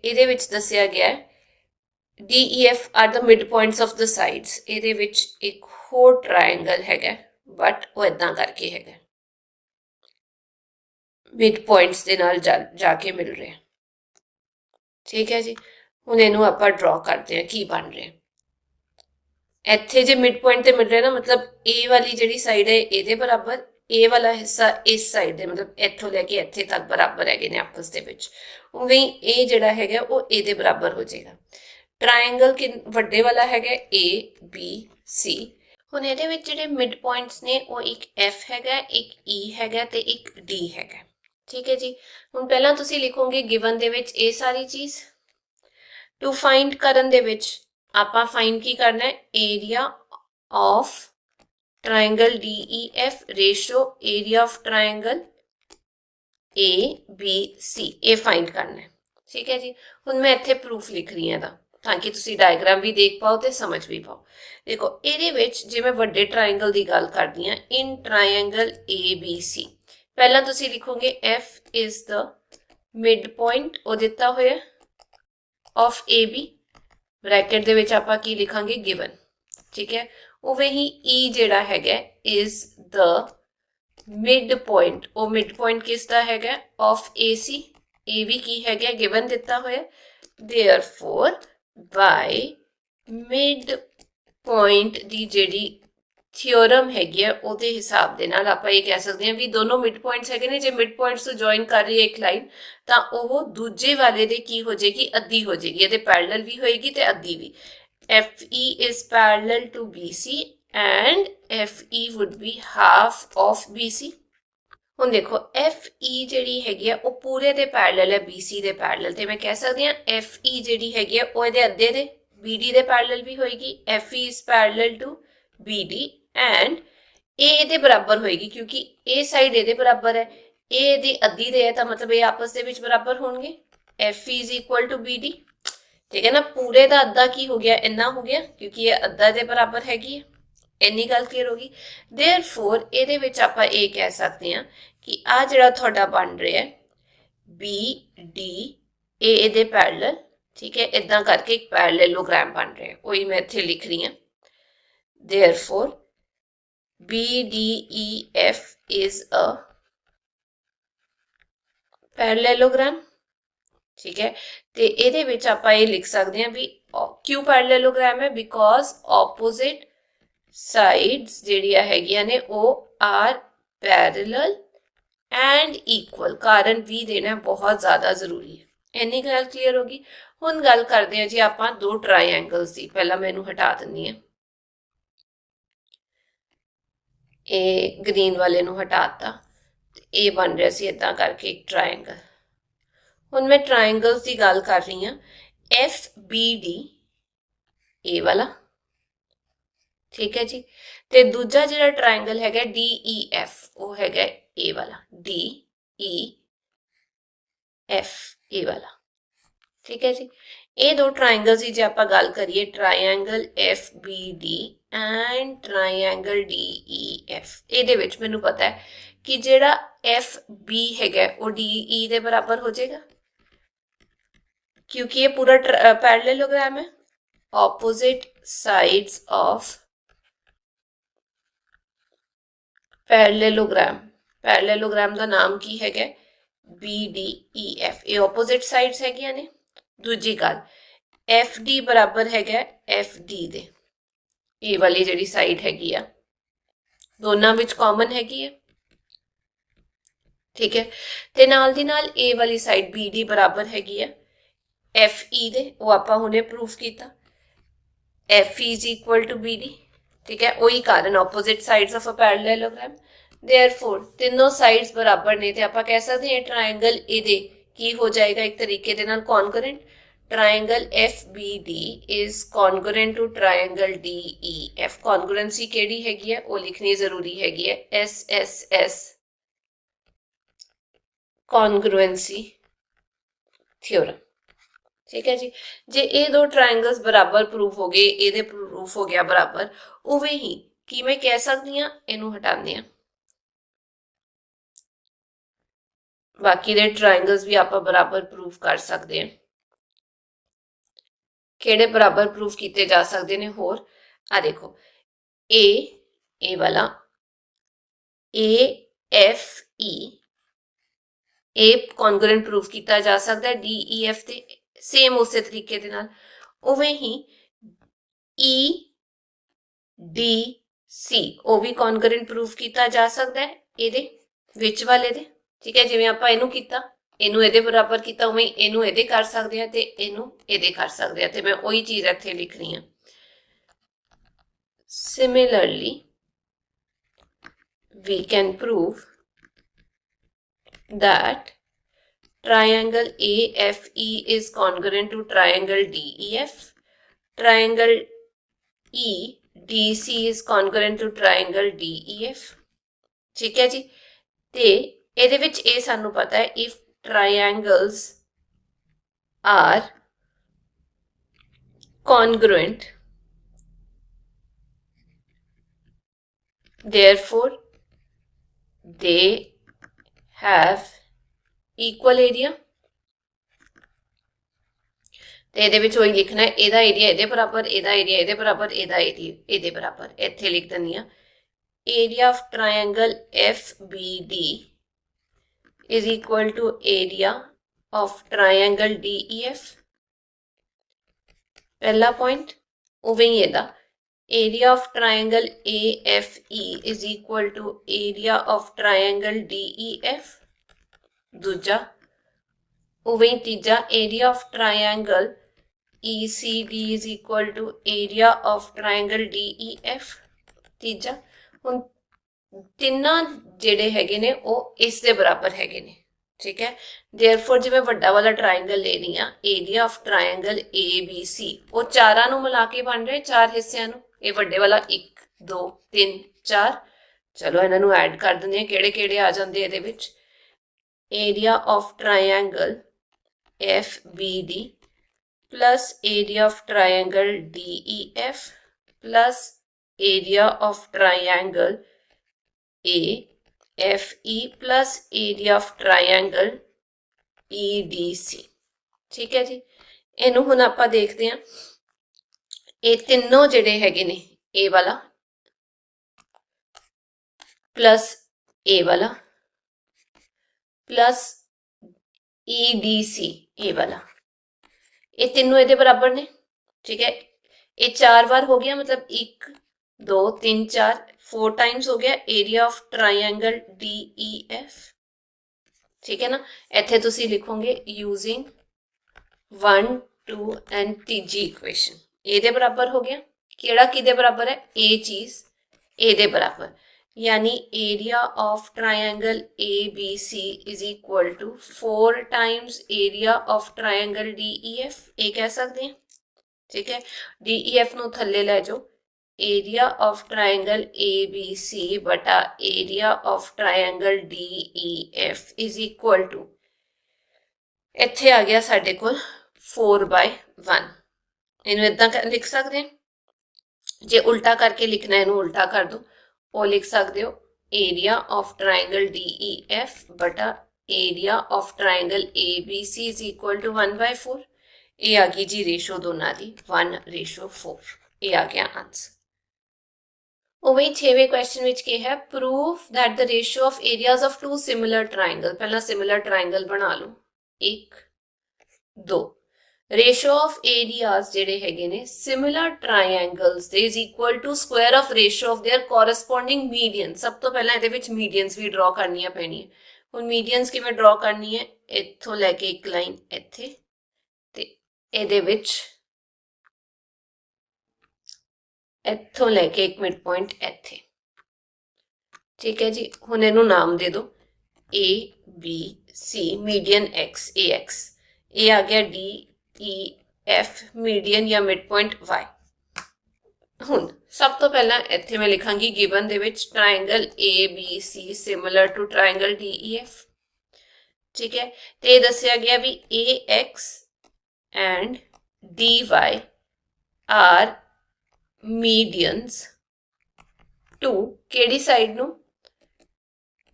इहदे विच दस्सिया गया है DEF are the mid points of the sides. इहदे विच एक होर ट्रायंगल हैगा बट वो इदां करके हैगा, मिड पॉइंट्स दे नाल जाके मिल रहे हैं। ठीक है जी, हुण इहनूं आपां ड्रॉ करते हैं की बन रहा है। इत्थे जे मिड पॉइंट ते मिल रहे ना, मतलब ए वाली जिहड़ी साइड है इहदे बराबर, ए वाला हिस्सा इस साइड दे मतलब इत्थों लैके इत्थे तक बराबर हैगे ने आपस दे विच, उवें ही ए जिहड़ा हैगा वो ए दे बराबर हो जाएगा। ट्रायंगल कि वड्डे वाला हैगा ABC। हुण इहदे विच जिहड़े मिड पॉइंट्स ने वो एक F हैगा, एक E हैगा ते एक D हैगा। ठीक है जी, हुण पहलां तुसीं लिखोगे गिवन दे विच ये सारी चीज़, टू फाइंड करन दे विच आपां फाइंड की करना है, area of triangle DEF ratio area of triangle ABC, ये फाइंड करना है। ठीक है जी, हुण मैं इत्थे प्रूफ लिख रही हां दा, ਤਾਂ ਕਿ ਤੁਸੀਂ ਡਾਇਗਰਾਮ ਵੀ ਦੇਖ ਪਾਓ ਤੇ ਸਮਝ ਵੀ ਪਾਓ। ਦੇਖੋ ਇਹਦੇ ਵਿੱਚ ਜੇ ਮੈਂ ਵੱਡੇ ਟ੍ਰਾਇੰਗਲ ਦੀ ਗੱਲ ਕਰਦੀ ਹਾਂ, ਇਨ ਟ੍ਰਾਇੰਗਲ ABC ਪਹਿਲਾਂ ਤੁਸੀਂ ਲਿਖੋਗੇ F is the midpoint ਉਹ ਦਿੱਤਾ ਹੋਇਆ of AB, ਬ੍ਰੈਕਟ ਦੇ ਵਿੱਚ ਆਪਾਂ ਕੀ ਲਿਖਾਂਗੇ ਗਿਵਨ, ਠੀਕ ਹੈ। ਉਵੇਂ ਹੀ E ਜਿਹੜਾ ਹੈਗਾ is the midpoint, ਉਹ midpoint ਕਿਸ ਦਾ ਹੈਗਾ of AC, ਇਹ ਵੀ ਕੀ ਹੈਗਾ ਗਿਵਨ ਦਿੱਤਾ ਹੋਇਆ। therefore by midpoint ਦੀ ਜਿਹੜੀ ਥਿਓਰਮ ਹੈਗੀ ਆ ਉਹਦੇ ਹਿਸਾਬ ਦੇ ਨਾਲ ਆਪਾਂ ਇਹ ਕਹਿ ਸਕਦੇ ਹਾਂ ਵੀ ਦੋਨੋਂ ਮਿਡ ਪੁਆਇੰਟਸ ਹੈਗੇ ਨੇ, ਜੇ ਮਿਡ ਪੁਆਇੰਟਸ ਤੋਂ ਜੁਆਇਨ ਕਰ ਰਹੀ ਹੈ ਇੱਕ ਲਾਈਨ ਤਾਂ ਉਹ ਦੂਜੇ ਵਾਲੇ ਦੇ ਕੀ ਹੋ ਜਾਏਗੀ, ਅੱਧੀ ਹੋ ਜਾਏਗੀ, ਇਹਦੇ ਪੈਰਲਲ ਵੀ ਹੋਏਗੀ ਤੇ ਅੱਧੀ ਵੀ। FE is parallel to BC and FE would be half of BC। ਹੁਣ ਦੇਖੋ FE ਜਿਹੜੀ ਹੈਗੀ ਆ ਉਹ ਪੂਰੇ ਦੇ ਪੈਰਲਲ ਹੈ BC ਦੇ ਪੈਰਲਲ, ਤੇ ਮੈਂ ਕਹਿ ਸਕਦੀ ਹਾਂ FE ਜਿਹੜੀ ਹੈਗੀ ਆ ਉਹ ਇਹਦੇ ਅੱਧੇ ਦੇ BD ਦੇ ਪੈਰਲਲ ਵੀ ਹੋਏਗੀ। FE is parallel to BD and ए दे बराबर होएगी क्योंकि ए साइड ए दे बराबर है, ए दी अद्धी दे है तो मतलब ये आपस दे विच बराबर होंगे। F is equal to B D, ठीक है ना। पूरे दा अद्धा की हो गया, इन्ना हो गया क्योंकि ये अद्धा दे बराबर हैगी है, इन्नी गल क्लियर होगी। देयरफॉर इहदे विच आपां ये कह सकते हैं कि आ जिहड़ा तुहाडा बन रहा है बी डी ए दे पैरलल, ठीक है, इदां करके एक पैरलेलोग्राम बन रहा है, वही मैं इत्थे लिख रही हूं। Therefore BDEF is a parallelogram, ठीक है। ते ਇਹਦੇ ਵਿੱਚ ਆਪਾਂ ਇਹ ਲਿਖ ਸਕਦੇ ਹਾਂ ਵੀ क्यों parallelogram है, because opposite sides ਜਿਹੜੀਆਂ ਹੈਗੀਆਂ ਨੇ ਉਹ are parallel and equal, ਕਾਰਨ ਵੀ ਦੇਣਾ ਬਹੁਤ ਜ਼ਿਆਦਾ ਜ਼ਰੂਰੀ ਹੈ। ਇੰਨੀ ਗੱਲ ਕਲੀਅਰ ਹੋ ਗਈ। ਹੁਣ ਗੱਲ ਕਰਦੇ ਹਾਂ ਜੀ ਆਪਾਂ ਦੋ ਟ੍ਰਾਇੰਗਲਸ ਦੀ। ਪਹਿਲਾਂ ਮੈਂ ਇਹਨੂੰ ਹਟਾ ਦਿੰਦੀ ਹਾਂ, ਇਹ ग्रीन वाले ਨੂੰ हटाता, ਇਹ बन रहा सी इदां करके एक ट्रायंगल। हुण मैं ट्रायंगल्स की गल कर रही हाँ, FBD ए वाला, ठीक है जी। ते दूजा जिहड़ा ट्रायंगल हैगा DEF वो हैगा ए वाला, DEF ए वाला, ठीक है जी। ये दो ट्रायंगल्स की जे आपां गल करिए, triangle FBD and triangle DEF, ਇਹਦੇ ਵਿੱਚ ਮੈਨੂੰ ਪਤਾ ਹੈ ਕਿ ਜਿਹੜਾ FB ਹੈਗਾ ਉਹ DE ਦੇ ਬਰਾबर हो जाएगा क्योंकि ये पूरा पैरेललोग्राम है। Opposite sides of parallelogram, parallelogram का नाम की हैगा BDEF, ये ऑपोजिट साइड्स हैगियां ने। दूजी गल FD बराबर हैगा FD दे, ये वाली जिहड़ी साइड हैगी आ दोनों विच कॉमन हैगी है, ठीक है। ते नाल दी नाल ए वाली साइड BD बराबर हैगी है FE दे, वो आपां हुणे प्रूफ कीता। FE is equal to BD, ठीक है। वही कारण opposite sides of a parallelogram. Therefore तीनों साइड्स बराबर ने ते आपां कह सकते हैं ट्रायंगल इहदे की हो जाएगा एक तरीके दे नाल congruent. Triangle FBD is congruent to triangle DEF। Congruency केड़ी हैगी है वो लिखनी जरूरी हैगी है, SSS कॉन्ग्रुएंसी थ्योरम, ठीक है जी। जे ये दो ट्रायंगल्स बराबर प्रूफ हो गए, ये प्रूफ हो गया बराबर, उवें ही कि मैं कह सकती हाँ इनू हटाने हैं, बाकी दे ट्रायंगल्स भी आप बराबर प्रूफ कर सकते हैं। केड़े बराबर प्रूफ किए जा सकते हैं होर, आ देखो ए वाला AFE ए कॉन्ग्रुएंट प्रूफ किया जा सकता है DEF ते सेम उस तरीके दे नाल। उवें ही EDC वो भी कॉन्ग्रुएंट प्रूफ किया जा सकता है ਇਹਦੇ ਵਿੱਚ वाले दे, ठीक है। जिवें आपां इनू कीता, इनू ਇਹਦੇ बराबर किया, उवें इनू ਇਹਦੇ कर सकते हैं ते इनू ਇਹਦੇ कर सकते हैं, ते मैं वही चीज़ इत्थे लिख रही हूँ। Similarly we can prove that triangle AFE is congruent to triangle DEF, triangle EDC is congruent to triangle DEF, ठीक है जी। ते ਇਹਦੇ ਵਿੱਚ ਇਹ ਸਾਨੂੰ ਪਤਾ ਹੈ if triangles are congruent, therefore they have equal area। ਤੇ ਇਹਦੇ ਵਿੱਚ ਉਹੀ ਲਿਖਣਾ ਹੈ, ਇਹਦਾ ਏਰੀਆ ਇਹਦੇ ਬਰਾਬਰ, ਇਹਦਾ ਏਰੀਆ ਇਹਦੇ ਬਰਾਬਰ, ਇਹਦਾ ਏਰੀਆ ਇਹਦੇ ਬਰਾਬਰ। ਇੱਥੇ ਲਿਖ ਦਿੰਦੀ ਆ area of triangle FBD is equal to area of triangle DEF। पहला पॉइंट। उवें ही ਇਹਦਾ area of triangle AFE is equal to area of triangle DEF। दूजा उवें ही तीजा area of triangle ECD is equal to area of triangle DEF। तीजा ਹੁਣ ਤਿੰਨਾਂ ਜਿਹੜੇ ਹੈਗੇ ਨੇ ਉਹ ਇਸ ਦੇ ਬਰਾਬਰ ਹੈਗੇ ਨੇ, ਠੀਕ ਹੈ। ਦੇਅਰਫੋਰ ਜਿਵੇਂ ਵੱਡਾ ਵਾਲਾ ਟ੍ਰਾਇੰਗਲ ਲੈਣੀ ਆ ਏਰੀਆ ਆਫ ਟ੍ਰਾਇੰਗਲ ABC, ਉਹ ਚਾਰਾਂ ਨੂੰ ਮਿਲਾ ਕੇ ਬਣ ਰਿਹਾ, ਚਾਰ ਹਿੱਸਿਆਂ ਨੂੰ। ਇਹ ਵੱਡੇ ਵਾਲਾ 1 2 3 4। ਚਲੋ ਇਹਨਾਂ ਨੂੰ ਐਡ ਕਰ ਦਿੰਦੇ ਆ ਕਿਹੜੇ ਕਿਹੜੇ ਆ ਜਾਂਦੇ ਇਹਦੇ ਵਿੱਚ। Area of triangle FBD plus area of triangle DEF plus area of triangle AFE plus area of triangle EDC। ठीक है जी। ਇਹਨੂੰ ਹੁਣ ਆਪਾਂ ਦੇਖਦੇ ਹਾਂ। ਇਹ ਤਿੰਨੋਂ ਜਿਹੜੇ ਹੈਗੇ ਨੇ A ਵਾਲਾ ਪਲਸ A ਵਾਲਾ ਪਲਸ EDC A ਵਾਲਾ, ਇਹ ਤਿੰਨੋਂ ਇਹਦੇ ਬਰਾਬਰ ਨੇ, ਠੀਕ ਹੈ। ਇਹ 4 ਵਾਰ ਹੋ ਗਿਆ, मतलब 1 2 3 4 4 टाइम्स हो गया एरिया ऑफ ट्रायंगल DEF, ठीक है ना। इत्थे तुसी लिखोगे यूजिंग 1 2 एंड तीजी इक्वेशन। ए दे बराबर हो गया, केड़ा किदे बराबर है, ए चीज ए दे बराबर, यानी area of triangle ABC is equal to 4 times area of triangle DEF। ये कह सकते हैं, ठीक है। DEF नू थल्ले ले जाओ, एरिया ऑफ ट्रायंगल ABC बटा area of triangle DEF is equal to, इत्थे आ गया साडे कोल 4/1। इनू इदां लिख सकते हैं, जे उल्टा करके लिखना है इनू उल्टा कर दो, वो लिख सकते हो एरिया ऑफ ट्रायंगल DEF बटा area of triangle ABC is equal to 1/4। ये आ गई जी रेशो दोनों की 1:4। ये आ गया आंसर। उवें 6वें क्वेश्चन विच क्या है, proof that the ratio of areas of two similar triangle. पहला सिमिलर ट्रायंगल बना लो 1 2। रेशियो ऑफ एरियाज जेडे हैगे ने सिमिलर ट्रायंगल्स दे is equal to square of ratio of their corresponding median. सब तो पहला इहदे विच मीडियंस भी ड्रॉ करनियां पैणियां। हुण मीडियंस किवें ड्रॉ करनी है, इत्थों लैके एक लाइन इत्थे ते इहदे विच इत्थों लैके एक मिड पॉइंट इत्थे, ठीक है जी। हुण इहनूं नाम दे दो ABC, मीडियन X AX, ये आ गया DEF मीडियन या मिड पॉइंट Y। हुण सब तो पहला इत्थे मैं लिखांगी गिवन दे विच triangle ABC similar to triangle DEF, ठीक है। तो ये दस्सिया गया भी AX and DY are medians to केड़ी साइड नु,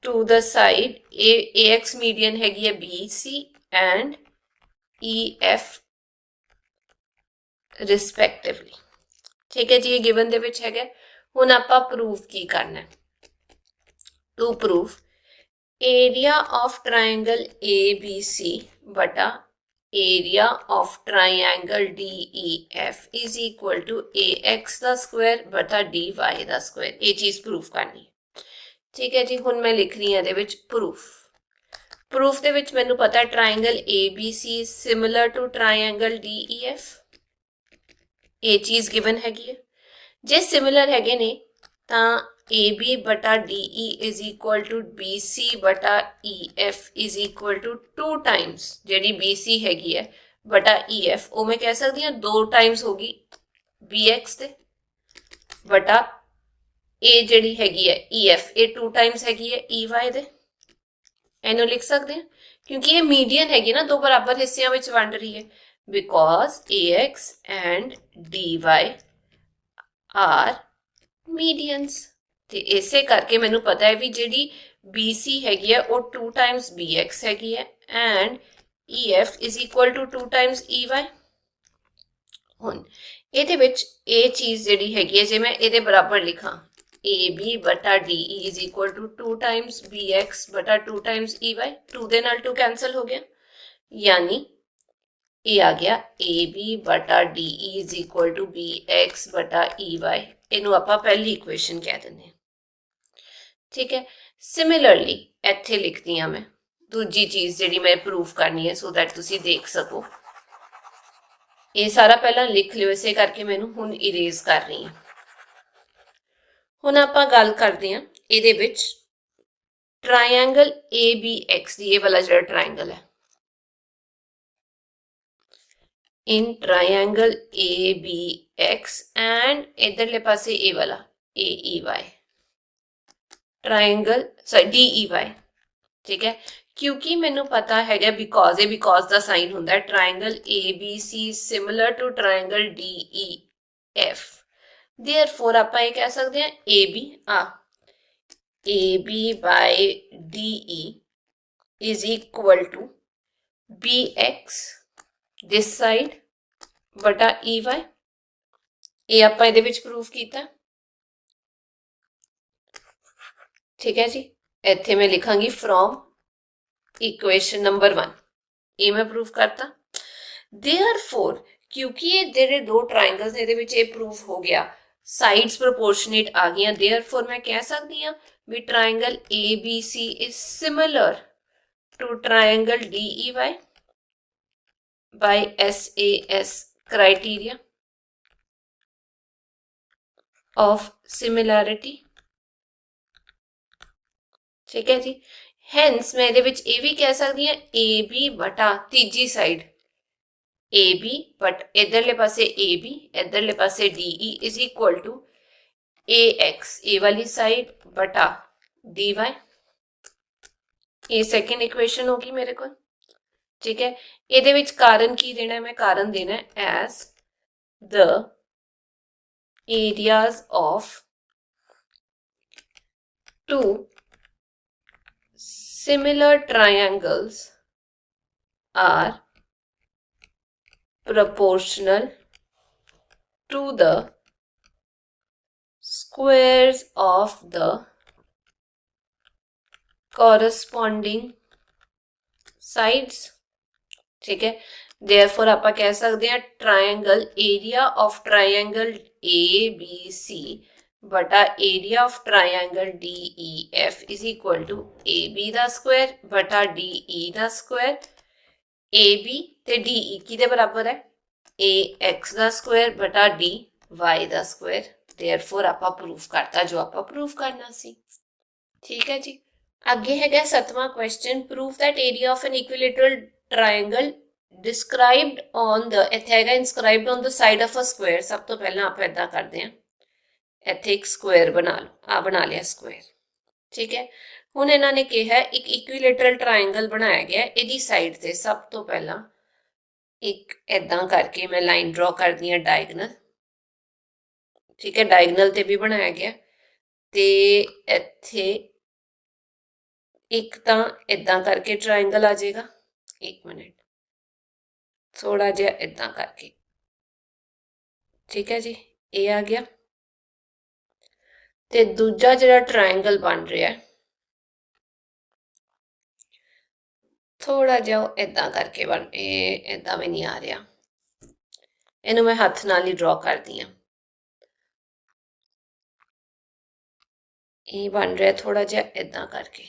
to the side AX median हैगी है BC and EF respectively, ठीक है जी। ये गिवन दे विच हैगा। हुण आपां प्रूफ की करना है, to proof area of triangle ABC बटा area of triangle DEF is equal to AX दा स्क्वायर बटा DY दा स्क्वायर। ये चीज प्रूफ करनी है, ठीक है जी। हुण मैं लिख रही हूं प्रूफ। प्रूफ दे विच मैनू पता है triangle ABC similar to triangle DEF, ये चीज गिवन हैगी है। जे सिमिलर हैगे ने तां AB बटा DE is equal to BC बटा EF is equal to 2 times जी BC हैगी है बटा EF, वो मैं कह सकती हूँ 2 टाइम्स होगी BX दे बटा ए जी हैगी है EF, ये 2 टाइम्स हैगी है EY दे। इनू लिख सकते हैं क्योंकि ये मीडियन हैगी ना, दो बराबर हिस्सों में वंड रही है। because ax and dy are medians। ਤੇ ਇਸੇ ਕਰਕੇ ਮੈਨੂੰ ਪਤਾ ਹੈ ਵੀ ਜਿਹੜੀ BC ਹੈਗੀ ਹੈ ਉਹ 2 times BX ਹੈਗੀ ਹੈ and EF is equal to 2 times EY। ਹੁਣ ਇਹਦੇ ਵਿੱਚ ਇਹ ਚੀਜ਼ ਜਿਹੜੀ ਹੈਗੀ ਹੈ ਜੇ ਮੈਂ ਇਹਦੇ ਬਰਾਬਰ ਲਿਖਾਂ AB ਬਟਾ DE is equal to 2 times BX ਬਟਾ 2 times EY, 2 ਦੇ ਨਾਲ 2 ਕੈਂਸਲ ਹੋ ਗਿਆ, ਯਾਨੀ ਇਹ ਆ ਗਿਆ AB ਬਟਾ DE is equal to BX ਬਟਾ EY। ਇਹਨੂੰ ਆਪਾਂ ਪਹਿਲੀ ਇਕੁਏਸ਼ਨ ਕਹਿ ਦਿੰਦੇ ਹਾਂ। ठीक है, सिमिलरली ਇੱਥੇ ਲਿਖਦੀ ਹਾਂ ਮੈਂ ਦੂਜੀ ਚੀਜ਼ ਜਿਹੜੀ ਮੈਂ ਪ੍ਰੂਫ ਕਰਨੀ ਹੈ ਸੋ ਦੈਟ ਤੁਸੀਂ ਦੇਖ ਸਕੋ। ਇਹ ਸਾਰਾ ਪਹਿਲਾਂ ਲਿਖ ਲਿਓ, ਇਸੇ ਕਰਕੇ ਮੈਨੂੰ ਹੁਣ ਇਰੇਜ਼ ਕਰ ਰਹੀ ਹਾਂ। ਹੁਣ ਆਪਾਂ ਗੱਲ ਕਰਦੇ ਹਾਂ ਇਹਦੇ ਵਿੱਚ ਟ੍ਰਾਇੰਗਲ ABX ਦੀ, ਇਹ ਵਾਲਾ ਜਿਹੜਾ ਟ੍ਰਾਇੰਗਲ ਹੈ in triangle ABX and इधरले पासे ए वाला AEY ट्रायंगल DEY। ठीक है, क्योंकि मैनू पता है बिकॉज ए बिकॉज का साइन होंदा है triangle ABC similar to triangle DEF, therefore आप ये कह सकते हैं AB by DE is equal to BX this side बटा EY। ये आप ਇਹਦੇ ਵਿੱਚ ਪ੍ਰੂਫ ਕੀਤਾ। ठीक है जी, ਇੱਥੇ मैं लिखांगी फ्रॉम इक्वेशन नंबर 1, ये मैं प्रूफ करता। देयरफॉर क्योंकि ये ਜਿਹੜੇ ਦੋ ट्रायंगल्स ने ਇਹਦੇ ਵਿੱਚ ਇਹ प्रूफ हो गया, साइड्स प्रोपोर्शनेट आ गई, देयरफॉर मैं कह सकती हूँ भी triangle ABC is similar to triangle DEY by SAS criteria of similarity। ठीक है जी, हैंस मैं ਇਹਦੇ ਵਿੱਚ ਇਹ ਵੀ ਕਹਿ ਸਕਦੀ ਹਾਂ AB ਬਟਾ ਤੀਜੀ ਸਾਈਡ AB बट इधरले पासे AB इधरले पासे DE is equal to AX ए वाली साइड बटा DY। ये सेकेंड इक्वेशन होगी मेरे को। ठीक है, ਇਹਦੇ ਵਿੱਚ ਕਾਰਨ ਕੀ ਦੇਣਾ ਹੈ, ਮੈਂ ਕਾਰਨ ਦੇਣਾ ਹੈ as the areas of two similar triangles are proportional to the squares of the corresponding sides। ठीक है, देयरफॉर आप कह सकते हैं triangle area of triangle ABC बटा area of triangle DEF is equal to AB दा स्क्वायर बटा DE दा स्क्वायर। AB ते DE किदे बराबर है AX दा स्क्वायर बटा DY दा स्क्वायर। देयरफॉर आप प्रूफ करता जो आप प्रूफ करना सी। ठीक है जी, आगे है 7वां question, proof that area of an equilateral triangle described on the, इत्थे हैगा inscribed on the side of a square. सब तो पहला आप इदा करते हैं, इत्थे एक स्क्वायर बना लो, आ बना लिया स्क्वायर। ठीक है, हुण इन्हां ने कहा एक इक्विलेटरल ट्रायंगल बनाया गया, इहदी साइड ते सब तो पहला एक इदा करके मैं लाइन ड्रॉ कर दी है डायगनल। ठीक है, डायगनल ते भी बनाया गया ते इत्थे एक तां इदा करके ट्रायंगल आ जाएगा, एक मिनट थोड़ा जिहा इदा करके। ठीक है जी, ये आ गया ते दूजा जिहड़ा ट्रायंगल बन रहा है थोड़ा जिहा इदा करके बन, इदा भी नहीं आ रहा, इनू मैं हथ नाल ही ड्रॉ कर दी हाँ। ये बन रहा थोड़ा जिहा इदा करके।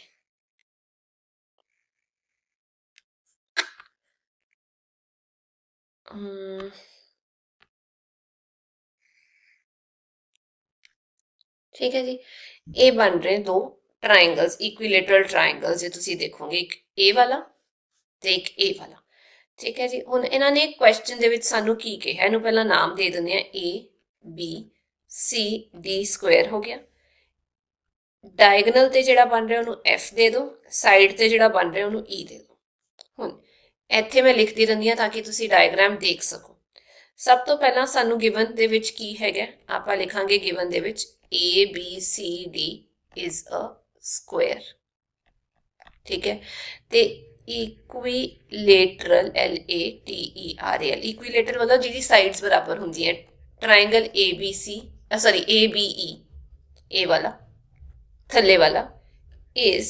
ठीक है जी, ये बन रहे दो ट्रायंगल्स इक्विलेटरल ट्रायंगल्स, जो तुसी देखोगे एक ए वाला ते एक ए वाला। ठीक है जी, हुण इन्हां ने क्वेश्चन दे विच सानू की कहा, इहनूं पहला नाम दे दिंदे आ ABCD स्क्वायर हो गया। डायगनल ते जिहड़ा बन रहा उहनूं F दे दो, साइड ते जिहड़ा बन रहा उहनूं E दे दो। हुण ਇੱਥੇ ਮੈਂ ਲਿਖਦੀ ਰਹਿੰਦੀ ਹਾਂ ਤਾਂ ਕਿ ਤੁਸੀਂ ਡਾਇਗਰਾਮ ਦੇਖ ਸਕੋ। ਸਭ ਤੋਂ ਪਹਿਲਾਂ ਸਾਨੂੰ ਗਿਵਨ ਦੇ ਵਿੱਚ ਕੀ ਹੈਗਾ, ਆਪਾਂ ਲਿਖਾਂਗੇ ਗਿਵਨ ਦੇ ਵਿੱਚ ABCD is a square, ਠੀਕ ਹੈ। ਤੇ ਇਕੁਈਲੇਟਰਲ LATERAL, ਇਕੁਈਲੇਟਰਲ मतलब ਜਿਹਦੀ ਸਾਈਡਸ ਬਰਾਬਰ ਹੁੰਦੀਆਂ, ट्रायंगल ABE, ए वाला थल्ले वाला is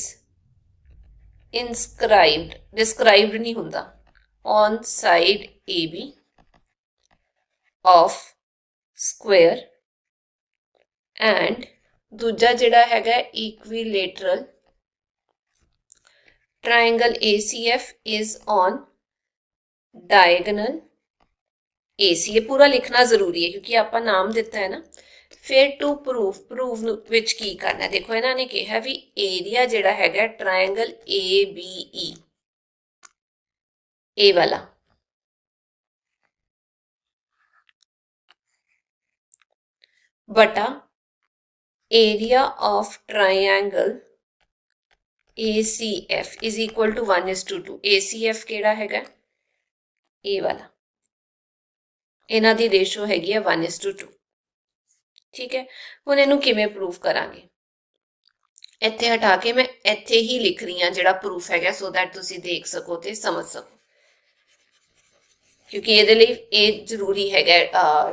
inscribed, described नहीं ਹੁੰਦਾ, on side AB of square and दूजा जिहड़ा हैगा equilateral triangle ACF is on diagonal AC। ये पूरा लिखना जरूरी है क्योंकि आपा नाम दिता है ना। फिर टू प्रूफ विच की करना है, देखो इन्होंने कहा भी एरिया जिहड़ा हैगा ट्रायंगल ABE ए वाला बटा area of triangle ACF is equal to 1:2। ACF केड़ा हैगा ए वाला, इन्हां दी रेशो हैगी है 1:2, ठीक है। हुण इहनूं किवें प्रूफ करांगे, इत्थे हटा के मैं इत्थे ही लिख रही हाँ जिहड़ा प्रूफ हैगा, सो दैट तुसीं देख सको ते समझ सको, क्योंकि ये लई ये जरूरी हैगा,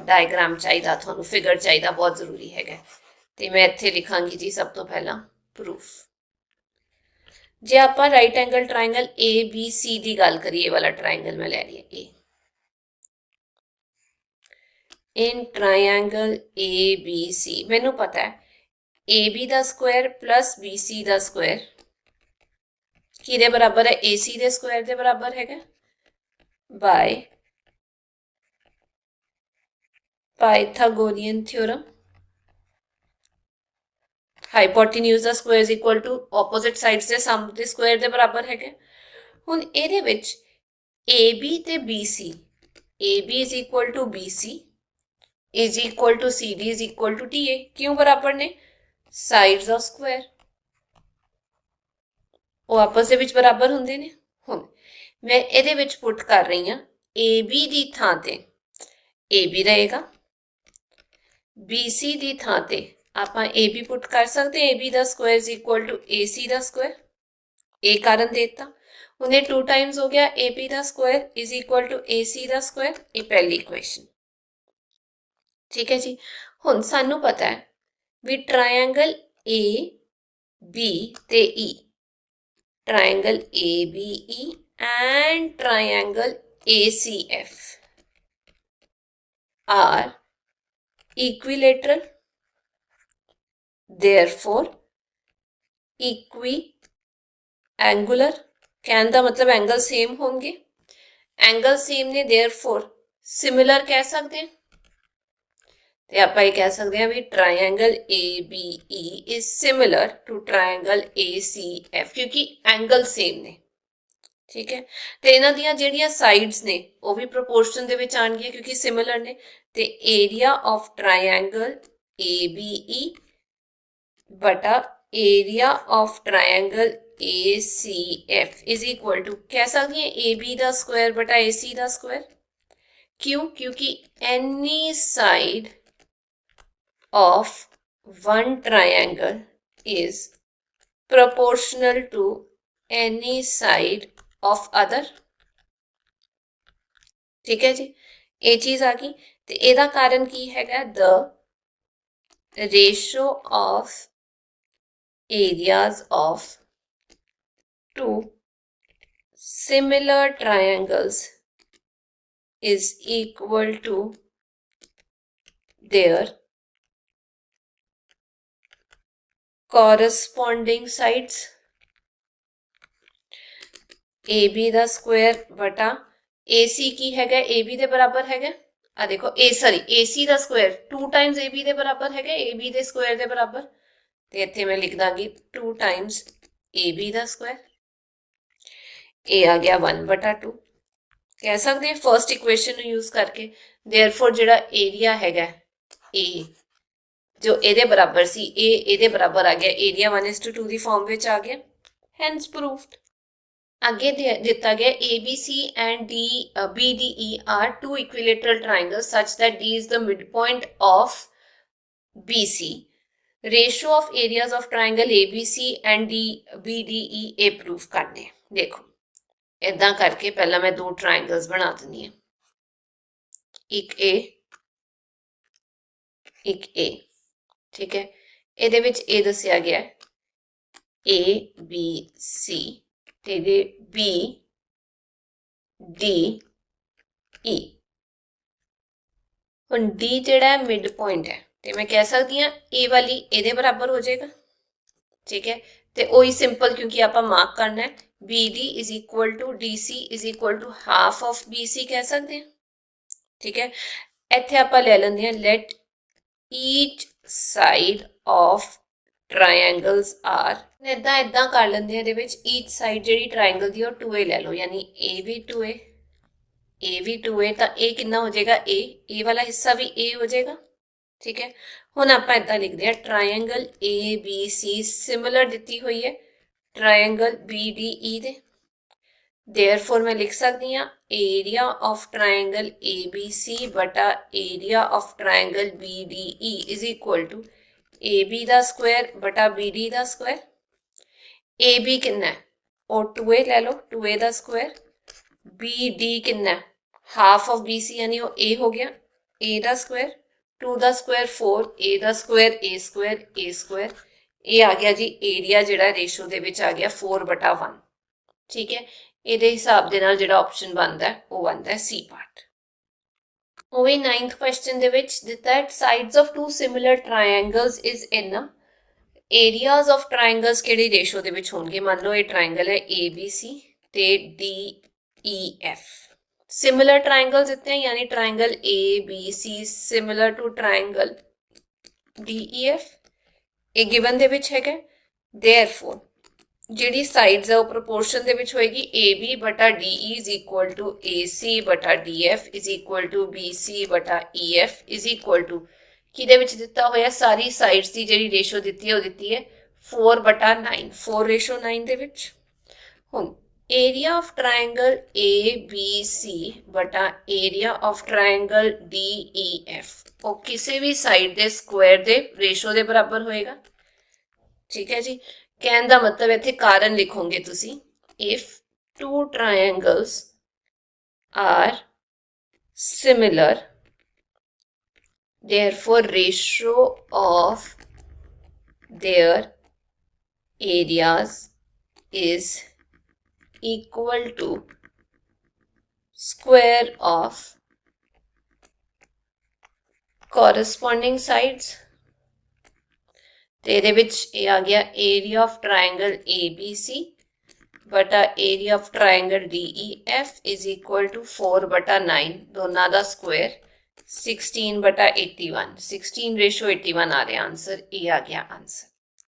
डायग्राम चाहिदा तुहानूं, फिगर चाहिदा, बहुत जरूरी हैगा। ते मैं इत्थे लिखांगी जी सब तो पहला प्रूफ। जे आपां राइट एंगल ट्रायंगल ABC दी गल करिए, वाला ट्रायंगल मैं लै रही है ए, इन ट्रायंगल ABC मैनू पता है AB दा स्क्वायर प्लस BC दा स्क्वायर किहदे बराबर है, AC दे स्क्वायर दे बराबर हैगा, बाय पाइथागोरियन थ्योरम। हाइपोटेन्यूज दा square is equal to opposite sides दे सम दे स्क्वायर दे बराबर हैगा। हुण इहदे विच AB ते BC, AB is equal to BC is equal to CD is equal to TA, क्यों बराबर ने, साइड्स ऑफ स्क्वायर वो आपस दे विच बराबर हुंदे ने। हुण मैं इहदे विच पुट कर रही हां AB दी थां ते AB रहेगा, BC दी थां ते आपां AB पुट कर सकते हैं, AB दा square is equal to AC दा स्क्वायर, ए कारण देता। हुण 2 टाइम्स हो गया AB दा square is equal to AC दा स्क्वायर, ये पहली इक्वेशन, ठीक है जी। हुण सानू पता है भी ट्रायंगल AB ते E, triangle ABE and triangle ACF are equilateral, therefore equiangular, कहने का मतलब एंगल सेम होंगे, एंगल सेम ने therefore सिमिलर कह सकते हैं। तो आप ये कह सकते हैं भी triangle ABE is similar to triangle ACF क्योंकि एंगल सेम ने, ठीक है। तो इन्हां दियां जिहड़ियां साइड्स ने वो भी प्रोपोर्शन दे विच आउणगियां क्योंकि सिमिलर ने। तो एरिया ऑफ ट्रायंगल ABE बटा area of triangle ACF is equal to कह सकती हैं AB दा स्क्वायर बटा AC दा स्क्वायर, क्यों, क्योंकि any side of one triangle is proportional to any side of other, ठीक है जी। ये चीज आ गई। तो ਇਹਦਾ कारण की हैगा, the ratio of areas of two similar triangles is equal to their corresponding sides। AB दा स्क्वायर बटा AC की हैगा, AB दे बराबर हैगा, आ देखो AC दा स्क्वायर 2 टाइम्स AB दे बराबर हैगा, AB दे स्क्वायर दे बराबर, तो इत्थे मैं लिख दांगी 2 टाइम्स AB दा स्क्वायर, ए आ गया 1/2, कह सकते हैं फर्स्ट इक्वेशन यूज करके। देयरफॉर जिहड़ा एरिया हैगा ए जो एदे बराबर सी, ए एदे बराबर आ गया, एरिया 1:2 दी फॉर्म विच आ गया, हैंस प्रूव्ड। आगे दिता गया ABC and BDE are two equilateral triangles such that D is the midpoint of BC. Ratio of areas of triangle ABC and BDE A proof करने। देखो इदा करके पहला मैं दो ट्राइंगल्स बना देनी है, एक ए, ठीक है। ਇਹਦੇ ਵਿੱਚ ए दसिया गया ABC ਤੇ BDE। ਹੁਣ D ਜਿਹੜਾ ਹੈ मिड पॉइंट है तो मैं कह सकती हाँ ए वाली ए बराबर हो जाएगा, ठीक है। तो वही सिंपल क्योंकि आप मार्क करना है, BD is equal to DC is equal to half of BC कह सकते हैं, ठीक है। इत्थे आप ले लेंगे let each side of triangles are, इदा इदा कर लेंगे ईच साइड जी ट्रायंगल की 2A ले लो, यानी ए भी 2A तो ए कितना हो जाएगा ए वाला हिस्सा भी ए हो जाएगा, ठीक है। हुण आपां इदां लिखदे हां ट्रायंगल ABC सिमिलर दित्ती हुई है ट्रायंगल BDE दे, देयरफॉर मैं लिख सकती हाँ एरिया ऑफ ट्रायंगल ABC बटा area of triangle BDE is equal to AB दा स्क्वायर बटा BD दा स्क्वायर। AB कितना है और 2A ले लो, 2A दा स्क्वायर, BD कितना है हाफ ऑफ BC यानी वो A हो गया, A दा स्क्वायर, 2 दा स्क्वायर 4, A दा स्क्वायर A स्क्वायर, ये आ गया जी एरिया जिहड़ा रेशो दे विच आ गया 4/1, ठीक है। ਇਹਦੇ ਹਿਸਾਬ ਦੇ ਨਾਲ ਜਿਹੜਾ ਆਪਸ਼ਨ ਬਣਦਾ ਹੈ ਉਹ ਬਣਦਾ ਹੈ C ਪਾਰਟ। ਉਹੀ 9th ਕੁਐਸਚਨ ਦੇ ਵਿੱਚ ਦਿੱਤਾ ਹੈ sides of two similar triangles is in areas of triangles ਕਿਹੜੀ ਰੇਸ਼ੋ ਦੇ ਵਿੱਚ ਹੋਣਗੇ। ਮੰਨ ਲਓ ਇਹ ਟ੍ਰਾਇੰਗਲ ਹੈ ABC ਤੇ DEF, सिमिलर ट्राइंगल्स इतने हैं यानी triangle ABC similar to triangle DEF एक गिवन दे विच हैगा, देयरफॉर जिहड़ी साइड्स है वो प्रोपोर्शन दे विच होएगी AB बटा DE is equal to AC बटा DF is equal to BC बटा EF इज इक्वल टू किहदे विच दित्ता होया सारी साइड्स की जिहड़ी रेशो दित्ती है वो दित्ती है 4/9, 4:9 दे विच। हुण एरिया ऑफ ट्रायंगल ABC बटा एरिया ऑफ ट्रायंगल DEF और किसी भी साइड दे स्क्वायर दे रेशो दे बराबर होएगा, ठीक है जी। कहने का मतलब इत्थे कारण लिखोगे तुसी, if two triangles are similar therefore ratio of their areas is equal to square of corresponding sides। तो ये आ गया एरिया ऑफ ट्रायंगल ABC बटा area of triangle DEF is equal to 4/9 दोनों का स्क्वायर 16/81, 16:81 आ रहा आंसर, ये आ गया आंसर,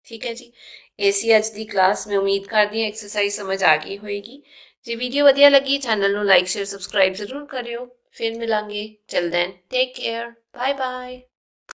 ठीक है जी। ऐसी अज की क्लास में उम्मीद करती हूँ एक्सरसाइज समझ आ गई होएगी। जे वीडियो वधिया लगी चैनल नूं लाइक शेयर सबसक्राइब जरूर करियो। फिर मिलांगे, till then take care, bye bye.